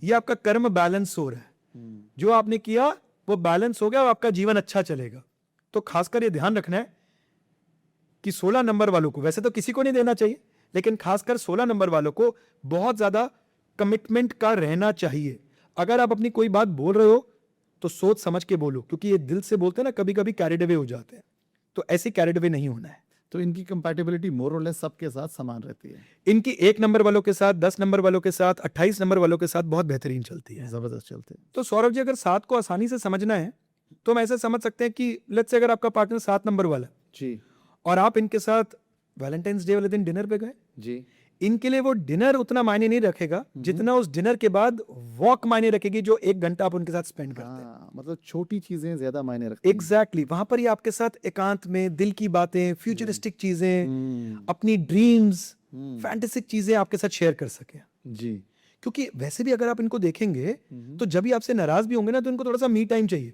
ये आपका कर्म बैलेंस हो रहा है, जो आपने किया वो बैलेंस हो गया और आपका जीवन अच्छा चलेगा। तो खासकर ये ध्यान रखना है कि 16 नंबर वालों को, वैसे तो किसी को नहीं देना चाहिए, लेकिन खासकर 16 नंबर वालों को बहुत ज्यादा कमिटमेंट का रहना चाहिए। अगर आप अपनी कोई बात बोल रहे हो तो सोच समझ के बोलो, क्योंकि ये दिल से बोलते हैं ना, कभी कभी कैरिड अवे हो जाते हैं, तो ऐसे कैरिड अवे नहीं होना है। तो इनकी कंपैटिबिलिटी मोर और लेस सबके साथ समान रहती है। इनकी 1 नंबर वालों के साथ, 10 नंबर वालों के साथ, 28 नंबर वालों के साथ बहुत बेहतरीन चलती है, जबरदस्त चलते हैं। तो सौरभ जी अगर 7 को आसानी से समझना है तो हम ऐसे समझ सकते हैं कि लेट्स से अगर आपका पार्टनर 7 नंबर वाला जी और आप इनके साथ वैलेंटाइंस डे वाले दिन डिनर पे गए, जी, इनके लिए वो डिनर उतना मायने नहीं रखेगा जितना उस डिनर के बाद वॉक मायने रखेगी, जो 1 घंटा आप उनके साथ स्पेंड करते हैं। मतलब छोटी चीजें ज्यादा मायने रखती हैं। एग्जैक्टली, वहां पर ये आपके साथ एकांत में दिल की बातें, फ्यूचरिस्टिक चीजें, अपनी ड्रीम्स, फैंटेसिक चीजें आपके साथ शेयर कर सके। जी, क्योंकि वैसे भी अगर आप इनको देखेंगे तो जब भी आपसे नाराज भी होंगे ना तो इनको थोड़ा सा मी टाइम चाहिए,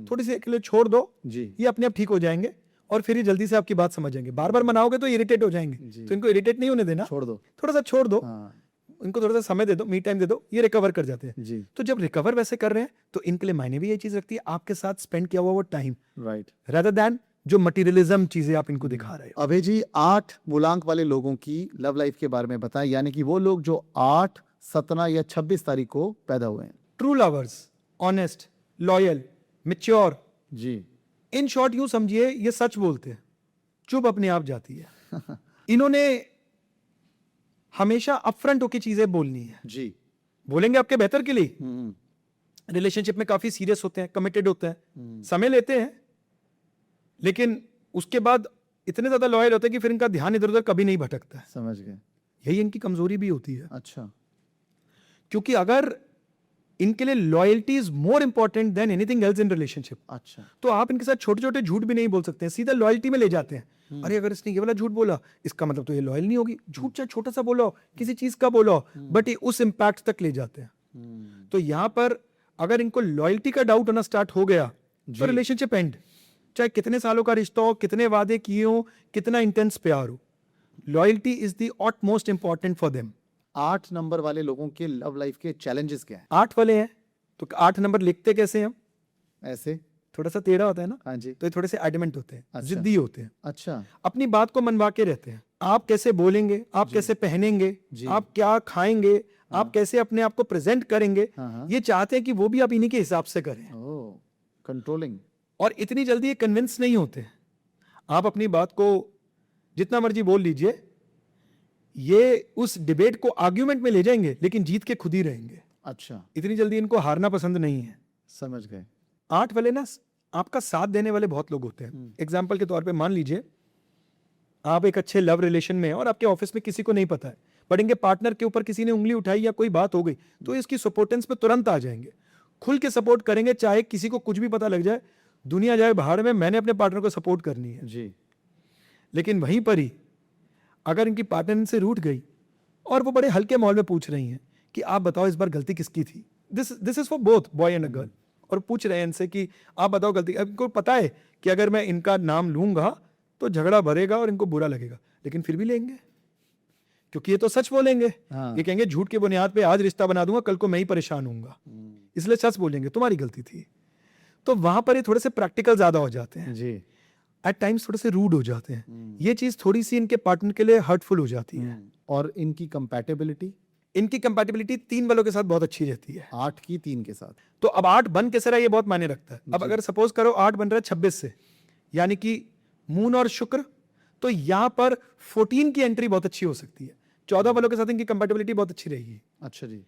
थोड़ी सी के लिए छोड़ दो, जी, ये अपने आप ठीक हो जाएंगे और फिर ये जल्दी से आपकी बात समझ जाएंगे। बार बार मनाओगे तो इरिटेट हो जाएंगे, तो इनको इरिटेट नहीं होने देना, छोड़ दो, थोड़ा सा छोड़ दो, हाँ, इनको थोड़ा सा समय दे दो, मी टाइम दे दो, ये रिकवर कर जाते हैं। जी, तो जब रिकवर वैसे कर रहे हैं तो इनके लिए मायने भी ये चीज रखती है आपके साथ स्पेंड किया हुआ वो टाइम, राइट, रादर देन जो मटेरियलिज्म चीजें आप इनको दिखा रहे हो। अभय जी 8 मूलांक वाले लोगों की लव लाइफ के बारे में बताएं, यानी कि वो लोग जो 8, 17 या 26 तारीख को पैदा हुए हैं। True lovers, honest, loyal, mature, जी, इन शॉर्ट यूं समझिए ये सच बोलते हैं, चुप अपने आप जाती है। इन्होंने हमेशा अपफ्रंट होकर चीजें बोलनी है, जी, बोलेंगे आपके बेहतर के लिए। रिलेशनशिप में काफी सीरियस होते हैं, कमिटेड होते हैं, समय लेते हैं, लेकिन उसके बाद इतने ज्यादा लॉयल होते हैं कि फिर इनका ध्यान इधर उधर कभी नहीं भटकता है। समझ गए। यही इनकी कमजोरी भी होती है, अच्छा, क्योंकि अगर इनके लिए loyalty is more important than anything else in relationship, अच्छा, तो आप इनके साथ छोटे छोटे झूठ भी नहीं बोल सकते हैं, सीधा लॉयल्टी में ले जाते हैं। अरे अगर इसने ये वाला झूठ बोला इसका मतलब तो ये लॉयल नहीं होगी, झूठ चाहे छोटा सा बोलो, किसी चीज का बोलो, बट ये उस इंपैक्ट तक ले जाते हैं। तो यहां पर अगर इनको लॉयल्टी का डाउट होना स्टार्ट हो गया तो रिलेशनशिप एंड, चाहे कितने सालों का रिश्ता हो, कितने वादे किए हो, कितना इंटेंस प्यार हो, loyalty is the utmost important for them. 8 number वाले लोगों के लव लाइफ के चैलेंजेस क्या हैं? 8 वाले हैं तो 8 नंबर लिखते कैसे हैं हम? ऐसे, थोड़ा सा टेढ़ा होता है ना, हाँ जी, तो ये थोड़े से एडमेंट होते हैं, अच्छा। जिद्दी होते हैं, अच्छा, अपनी बात को मनवा के रहते हैं। आप कैसे बोलेंगे, आप कैसे पहनेंगे, आप क्या खाएंगे, आप कैसे अपने आप को प्रेजेंट करेंगे, हाँ, ये चाहते हैं कि वो भी आप इन्हीं के हिसाब से करें। ओह, कंट्रोलिंग, और इतनी जल्दी ये कन्विंस नहीं होते। आप अपनी बात को जितना मर्जी बोल लीजिए, ये उस डिबेट को आर्ग्यूमेंट में ले जाएंगे लेकिन जीत के खुद ही रहेंगे। अच्छा, इतनी जल्दी इनको हारना पसंद नहीं है। समझ गए। 8 वाले ना आपका साथ देने वाले बहुत लोग होते हैं। एग्जाम्पल के तौर पे मान लीजिए आप एक अच्छे लव रिलेशन में हैं और आपके ऑफिस में किसी को नहीं पता है, बट इनके पार्टनर के ऊपर किसी ने उंगली उठाई या कोई बात हो गई तो इसकी सपोर्टेंस पे तुरंत आ जाएंगे, खुल के सपोर्ट करेंगे, चाहे किसी को कुछ भी पता लग जाए, दुनिया जाए बाहर में, मैंने अपने पार्टनर को सपोर्ट करनी है। जी, लेकिन वहीं पर ही अगर इनकी पार्टनर इनसे रूठ गई और वो बड़े हल्के माहौल में पूछ रही हैं कि आप बताओ इस बार गलती किसकी थी, this is for both boy and a girl, और पूछ रहे हैं इनसे कि आप बताओ गलती, अब इनको पता है कि अगर मैं इनका नाम लूंगा तो झगड़ा भरेगा और इनको बुरा लगेगा, लेकिन फिर भी लेंगे क्योंकि ये तो सच बोलेंगे। हाँ। ये कहेंगे झूठ के बुनियाद पे आज रिश्ता बना दूंगा, कल को मैं ही परेशान होऊंगा, इसलिए सच बोलेंगे तुम्हारी गलती थी। तो वहां पर ये थोड़े से प्रैक्टिकल ज्यादा हो जाते हैं, जी। एट टाइम्स थोड़े से रूड हो जाते हैं। ये चीज थोड़ी सी इनके पार्टनर के लिए हर्टफुल हो जाती है। और इनकी कंपैटिबिलिटी इनकी कंपैटिबिलिटी 3 वालों के साथ बहुत अच्छी रहती है। 8 की 3 के साथ। तो अब 8 बन कैसे रहा है ये बहुत मायने रखता है। अब अगर सपोज करो 8 बन रहा है 26 से, यानी कि मून और शुक्र, तो यहां पर 14 की एंट्री बहुत अच्छी हो सकती है। 14 वालों के साथ इनकी कंपैटिबिलिटी बहुत अच्छी रहेगी। अच्छा जी।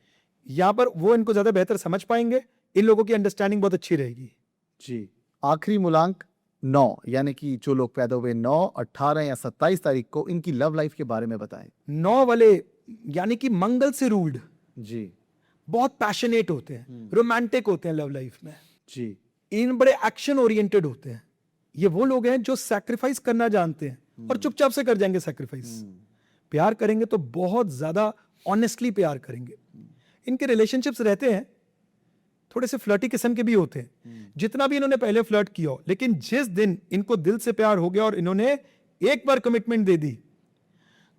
यहां पर वो इनको ज्यादा बेहतर समझ पाएंगे, इन लोगों की अंडरस्टैंडिंग बहुत अच्छी रहेगी। जी। आखिरी मूलांक 9, यानी कि जो लोग पैदा हुए 9, 18 या 27 तारीख को, इनकी लव लाइफ के बारे में बताएं। 9 वाले यानी कि मंगल से रूल्ड, जी। बहुत पैशनेट होते हैं, रोमांटिक होते हैं लव लाइफ में, जी। इन बड़े एक्शन ओरिएंटेड होते हैं। ये वो लोग हैं जो सैक्रिफाइस करना जानते हैं और चुपचाप से कर जाएंगे सैक्रिफाइस। प्यार करेंगे तो बहुत ज्यादा ऑनेस्टली प्यार करेंगे। इनके रिलेशनशिप्स रहते हैं थोड़े से फ्लर्टी किस्म के भी होते हैं, जितना भी इन्होंने पहले फ्लर्ट किया हो, लेकिन जिस दिन इनको दिल से प्यार हो गया और इन्होंने एक बार कमिटमेंट दे दी,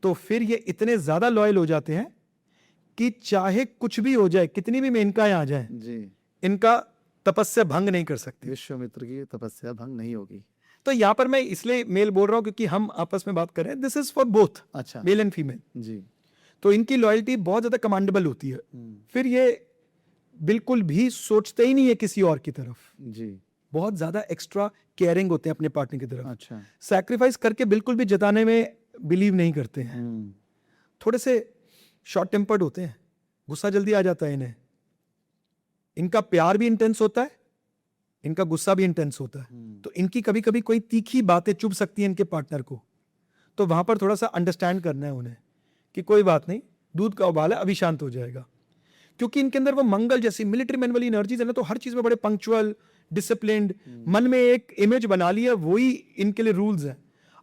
तो फिर ये इतने ज्यादा लॉयल हो जाते हैं कि चाहे कुछ भी हो जाए, कितनी भी मेनकाएं आ जाए, जी। इनका तपस्या भंग नहीं कर सकती। विश्वामित्र की तपस्या भंग नहीं होगी। तो यहां पर मैं इसलिए मेल बोल रहा हूं क्योंकि हम आपस में बात कर रहे हैं, दिस इज फॉर बोथ, अच्छा। Male and female. जी। तो इनकी लॉयल्टी बहुत ज्यादा कमांडेबल होती है। फिर ये बिल्कुल भी सोचते ही नहीं है किसी और की तरफ। जी। बहुत ज्यादा एक्स्ट्रा केयरिंग होते हैं अपने पार्टनर की तरफ। अच्छा। सैक्रिफाइस करके बिल्कुल भी जताने में बिलीव नहीं करते हैं। थोड़े से शॉर्ट टेम्पर्ड होते हैं, गुस्सा जल्दी आ जाता है इन्हें। इनका प्यार भी इंटेंस होता है, इनका गुस्सा भी इंटेंस होता है। तो इनकी कभी कभी कोई तीखी बातें चुभ सकती हैं इनके पार्टनर को, तो वहां पर थोड़ा सा अंडरस्टैंड करना है उन्हें कि कोई बात नहीं, दूध का उबाल है, अभी शांत हो जाएगा। क्योंकि इनके अंदर वो मंगल जैसी मिलिट्री मैन वाली एनर्जीज है ना, तो हर चीज में बड़े पंक्चुअल, डिसिप्लिन्ड, मन में एक इमेज बना ली है, वही इनके लिए रूल्स हैं।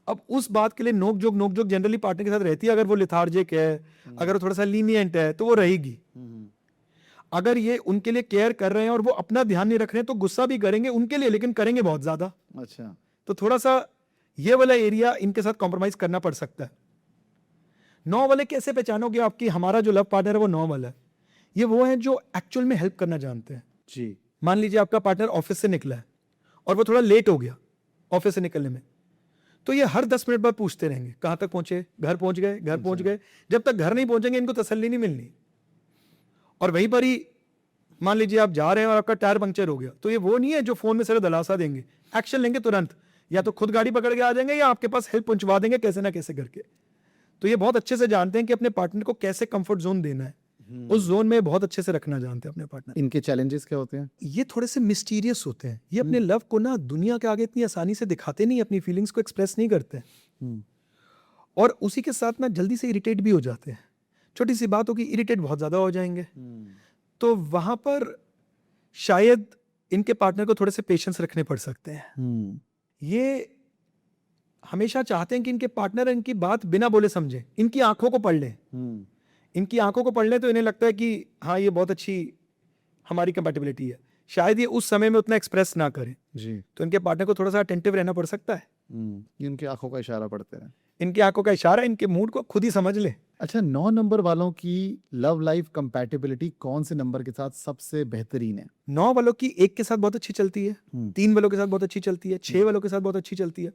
अब उस बात के लिए नोक जोक जनरली पार्टनर के साथ रहती है। अगर वो लिथार्जिक है, अगर वो थोड़ा सा लीनियंट है, तो वो रहेगी। अगर ये उनके लिए केयर कर रहे हैं और वो अपना ध्यान नहीं रख रहे हैं, तो गुस्सा भी करेंगे उनके लिए, लेकिन करेंगे बहुत ज्यादा। अच्छा। तो थोड़ा सा ये वाला एरिया इनके साथ कॉम्प्रोमाइज करना पड़ सकता है। 9 वाले कैसे पहचानोगे आपकी हमारा जो लव पार्टनर है वो 9 वाला है? ये वो है जो एक्चुअल में हेल्प करना जानते हैं। जी। मान लीजिए आपका पार्टनर ऑफिस से निकला है और वो थोड़ा लेट हो गया ऑफिस से निकलने में, तो ये हर 10 मिनट बाद पूछते रहेंगे कहां तक पहुंचे, घर पहुंच गए, घर पहुंच गए। जब तक घर नहीं पहुंचेंगे इनको तसल्ली नहीं मिलनी। और वहीं पर ही मान लीजिए आप जा रहे हैं और आपका टायर पंक्चर हो गया, तो ये वो नहीं है जो फोन में सिर्फ दलासा देंगे, एक्शन लेंगे तुरंत। या तो खुद गाड़ी पकड़ के आ जाएंगे या आपके पास हेल्प पहुंचवा देंगे कैसे ना कैसे करके। तो ये बहुत अच्छे से जानते हैं कि अपने पार्टनर को कैसे कंफर्ट जोन देना है, उस जोन में बहुत अच्छे से रखना जानते हैं अपने पार्टनर। इनके चैलेंजेस क्या होते हैं? ये थोड़े से मिस्टीरियस होते हैं। ये अपने लव को ना दुनिया के आगे इतनी आसानी से दिखाते नहीं, अपनी फीलिंग्स को एक्सप्रेस नहीं करते, और उसी के साथ ना जल्दी से इरिटेट भी हो जाते हैं। छोटी सी बात होगी इरिटेट बहुत ज्यादा हो जाएंगे। तो वहां पर शायद इनके पार्टनर को थोड़े से पेशेंस रखने पड़ सकते हैं। ये हमेशा चाहते हैं कि इनके पार्टनर इनकी बात बिना बोले समझे, इनकी आंखों को पढ़ लें। इनकी आंखों को पढ़ लें तो इन्हें लगता है कि हाँ ये बहुत अच्छी हमारी कंपैटिबिलिटी है। शायद ये उस समय में उतना एक्सप्रेस ना करें जी। तो इनके पार्टनर को थोड़ा सा अटेंटिव रहना पड़ सकता है। ये उनकी आंखों का इशारा पढ़ते हैं। इनकी आंखों का इशारा इनके मूड को खुद ही समझ ले। अच्छा, 9 नंबर वालों की लव लाइफ कंपैटिबिलिटी कौन से नंबर के साथ सबसे बेहतरीन है? 9 वालों की 1 के साथ बहुत अच्छी चलती है, 3 वालों के साथ बहुत अच्छी चलती है, 6 वालों के साथ बहुत अच्छी चलती है।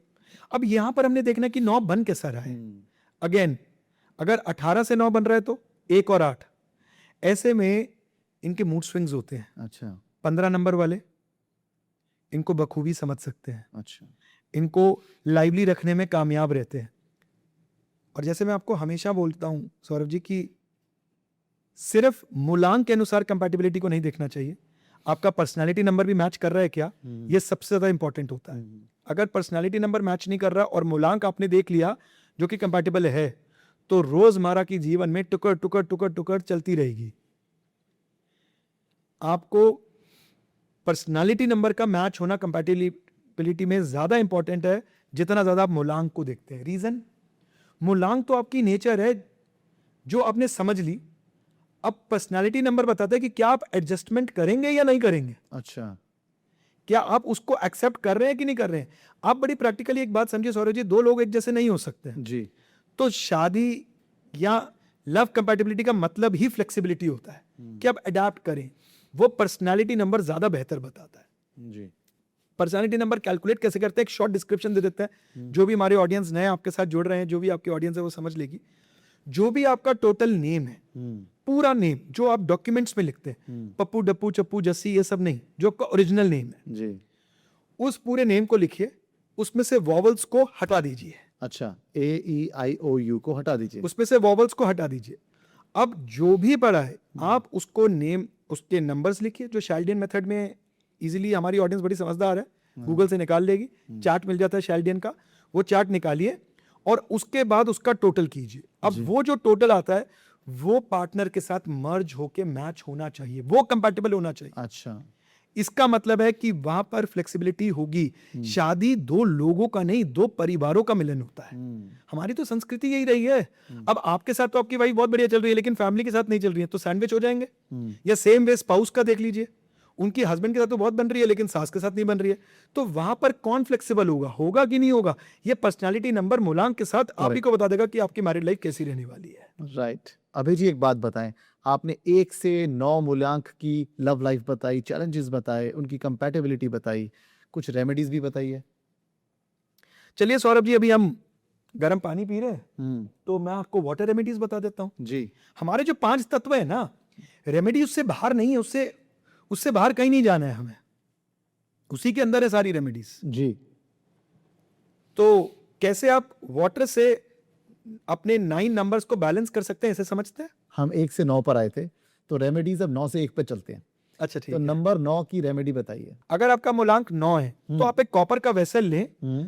अब यहां पर हमने देखना कि 9 बन कैसा रहा है। अगेन अगर 18 से 9 बन रहा है तो 1 और 8, ऐसे में इनके मूड स्विंग्स होते हैं। अच्छा। 15 नंबर वाले इनको बखूबी समझ सकते हैं। अच्छा। इनको लाइवली रखने में कामयाब रहते हैं। और जैसे मैं आपको हमेशा बोलता हूं सौरभ जी कि सिर्फ मूलांक के अनुसार कंपैटिबिलिटी को नहीं देखना चाहिए, आपका पर्सनालिटी नंबर भी मैच कर रहा है क्या, ये सबसे ज्यादा इंपॉर्टेंट होता है। अगर पर्सनालिटी नंबर मैच नहीं कर रहा और मूलांक आपने देख लिया जो कि कंपैटिबल है, तो रोजमर्रा की जीवन में टुकड़ टुकड़ टुकड़ टुकड़ चलती रहेगी। आपको पर्सनालिटी नंबर का मैच होना कंपैटिबिलिटी में ज्यादा इंपॉर्टेंट है जितना ज्यादा आप मूलांक को देखते हैं। रीजन, मूलांक तो आपकी नेचर है जो आपने समझ ली। अब पर्सनालिटी नंबर बताता है कि क्या आप एडजस्टमेंट करेंगे या नहीं करेंगे, अच्छा, क्या आप उसको एक्सेप्ट कर रहे हैं कि नहीं कर रहे हैं। आप बड़ी प्रैक्टिकली एक बात समझिए सौरभ जी, दो लोग एक जैसे नहीं हो सकते। जी, तो शादी या लव कंपैटिबिलिटी का मतलब ही फ्लेक्सिबिलिटी होता है कि आप अडाप्ट करें। वो पर्सनालिटी नंबर ज्यादा बेहतर बताता है। जी, पर्सनालिटी नंबर कैलकुलेट कैसे करते हैं, एक शॉर्ट डिस्क्रिप्शन दे देता है। जो भी हमारे ऑडियंस नए आपके साथ जुड़ रहे हैं, जो भी आपकी ऑडियंस है वो समझ लेगी। जो भी आपका टोटल नेम है, पूरा नेम जो आप डॉक्यूमेंट्स में लिखते हैं, पप्पू डप्पू चप्पू जस्सी ये सब नहीं, जो आपका ओरिजिनल नेम है, जी, उस पूरे नेम को लिखिए, उसमें से वॉवल्स को हटा दीजिए। अच्छा, AEIOU को हटा दीजिए। उसमें से वॉवल्स को हटा दीजिए। अब जो भी पड़ा है आप उसको नेम, उसके नंबर्स लिखिए, जो शाइल्डियन मेथड में इजीली, हमारी ऑडियंस बड़ी समझदार है, गूगल से निकाल लेगी, चार्ट मिल जाता है शाइल्डियन का, वो चार्ट निकालिए और उसके बाद उसका टोटल कीजिए। अब वो जो टोटल आता है वो पार्टनर के साथ मर्ज होके मैच होना चाहिए, वो कंपैटिबल होना चाहिए। अच्छा, इसका मतलब है कि वहां पर फ्लेक्सिबिलिटी होगी। शादी दो लोगों का नहीं, दो परिवारों का मिलन होता है। हमारी तो संस्कृति यही रही है। अब आपके साथ तो आपकी वाइफ बहुत बढ़िया चल रही है, लेकिन फैमिली के साथ नहीं चल रही है, तो सैंडविच हो जाएंगे। या सेम वे स्पाउस का देख लीजिए, उनकी हस्बैंड के साथ तो बहुत बन रही है, लेकिन सास के साथ नहीं बन रही है। तो वहां पर कौन फ्लेक्सिबल होगा, होगा कि नहीं होगा, ये पर्सनालिटी नंबर मूलांक के साथ आप ही को बता देगा कि आपकी मैरिड लाइफ कैसी रहने वाली है। राइट। अभय जी, एक बात बताएं, आपने 1 से 9 मूल्यांक की लव लाइफ बताई, चैलेंजेस बताए, उनकी कंपैटिबिलिटी बताई, कुछ रेमेडीज भी बताई है। चलिए सौरभ जी, अभी हम गर्म पानी पी रहे हैं, तो मैं आपको वाटर रेमेडीज बता देता हूँ। जी, हमारे जो 5 तत्व है ना, रेमेडी उससे बाहर नहीं है, उससे बाहर कहीं नहीं जाना है हमें, उसी के अंदर है सारी रेमेडीज। जी, तो कैसे आप वाटर से अपने 9 नंबर्स को बैलेंस कर सकते हैं, ऐसे समझते हैं। हम 1 से 9 पर आए थे, तो रेमेडीज अब 9 से 1 पे चलते हैं। अच्छा ठीक तो है। नंबर 9 की रेमेडी बताइए। अगर आपका मूलांक 9 है तो आप एक कॉपर का वेसल लें,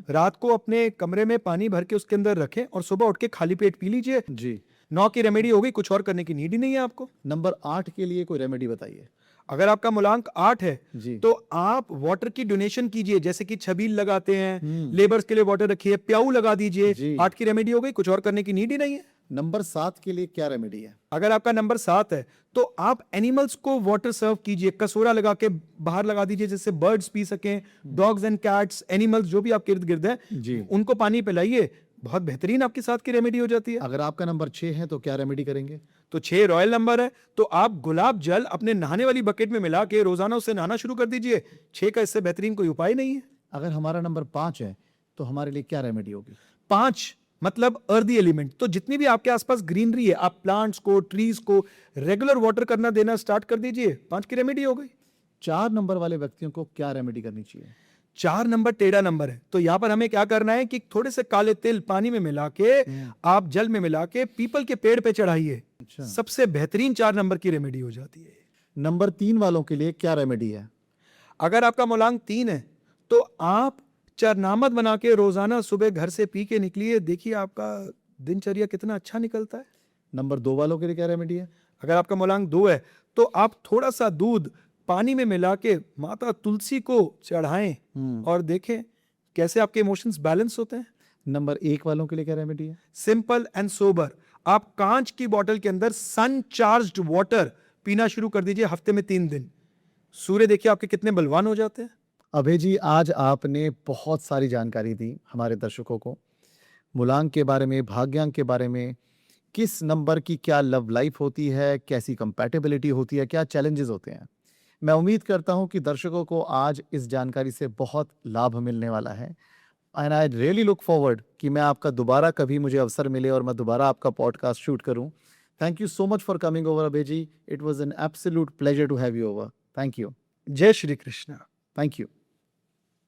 रात को अपने कमरे में पानी भर के उसके अंदर रखें और सुबह उठ के खाली पेट पी लीजिए। जी, 9 की रेमेडी हो गई, कुछ और करने की नीड ही नहीं है आपको। नंबर 8 के लिए कोई रेमेडी बताइए। अगर आपका मूलांक 8 है जी, तो आप वाटर की डोनेशन कीजिए, जैसे कि छबील लगाते हैं, लेबर्स के लिए वाटर रखिए, प्याऊ लगा जी। दीजिए। 8 की रेमेडी हो गई, कुछ और करने की नीड ही नहीं है। नंबर 7 के लिए क्या रेमेडी है? अगर आपका नंबर 7 है तो आप एनिमल्स को वाटर सर्व कीजिए, कसूरा लगा के बाहर लगा दीजिए, जिससे बर्ड्स पी सकें, डॉग्स एंड कैट्स, एनिमल्स जो भी आपके इर्द गिर्द जी। हैं, उनको पानी पिलाइए। बहुत बेहतरीन आपकी 7 की रेमेडी हो जाती है। अगर आपका नंबर 6 है तो क्या रेमेडी करेंगे? तो 6 रॉयल नंबर है, तो आप गुलाब जल अपने नहाने वाली बकेट में मिला के रोजाना उससे नहाना शुरू कर दीजिए। 6 का इससे बेहतरीन कोई उपाय नहीं है। अगर हमारा नंबर 5 है तो हमारे लिए क्या रेमेडी होगी? 5 मतलब अर्दी एलिमेंट, तो जितनी भी आपके आसपास ग्रीनरी है, आप प्लांट्स को, ट्रीज को रेगुलर वाटर करना देना स्टार्ट कर दीजिए। 5 की रेमेडी हो गई। 4 नंबर वाले व्यक्तियों को क्या रेमेडी करनी चाहिए? 4 नंबर टेढ़ा नंबर है, तो यहां पर हमें क्या करना है कि थोड़े से काले तिल पानी में मिला के, आप जल में मिला के पीपल के पेड़ पे चढ़ाइए। अच्छा। सबसे बेहतरीन 4 नंबर की रेमेडी हो जाती है। नंबर 3 वालों के लिए क्या रेमेडी है? अगर आपका मूलांक 3 है तो आप चरनामत बना के रोजाना सुबह घर से पी के निकलिए, देखिए आपका दिनचर्या कितना अच्छा निकलता है। नंबर 2 वालों के लिए क्या रेमेडी है? अगर आपका मूलांक 2 है तो आप थोड़ा सा दूध पानी में मिला के माता तुलसी को चढ़ाएं और देखें कैसे आपके इमोशंस बैलेंस होते हैं। नंबर 1 वालों के लिए क्या रेमेडी है? सिंपल एंड सोबर, आप कांच की बोतल के अंदर सन चार्ज्ड वाटर पीना शुरू कर दीजिए हफ्ते में 3 दिन। सूर्य देखिए आपके कितने बलवान हो जाते हैं। अभय जी, आज आपने बहुत सारी जानकारी दी हमारे दर्शकों को, मूलांक के बारे में, भाग्यांक के बारे में, किस नंबर की क्या लव लाइफ होती है, कैसी कंपैटिबिलिटी होती है, क्या चैलेंजेस होते हैं। मैं उम्मीद करता हूं कि दर्शकों को आज इस जानकारी से बहुत लाभ मिलने वाला है। And I really look forward कि मैं आपका दोबारा कभी मुझे अवसर मिले और मैं दोबारा आपका पॉडकास्ट शूट करूं। Thank you so much for coming over Abhay ji. It was an absolute pleasure to have you over. Thank you. Jai Shri Krishna. Thank you.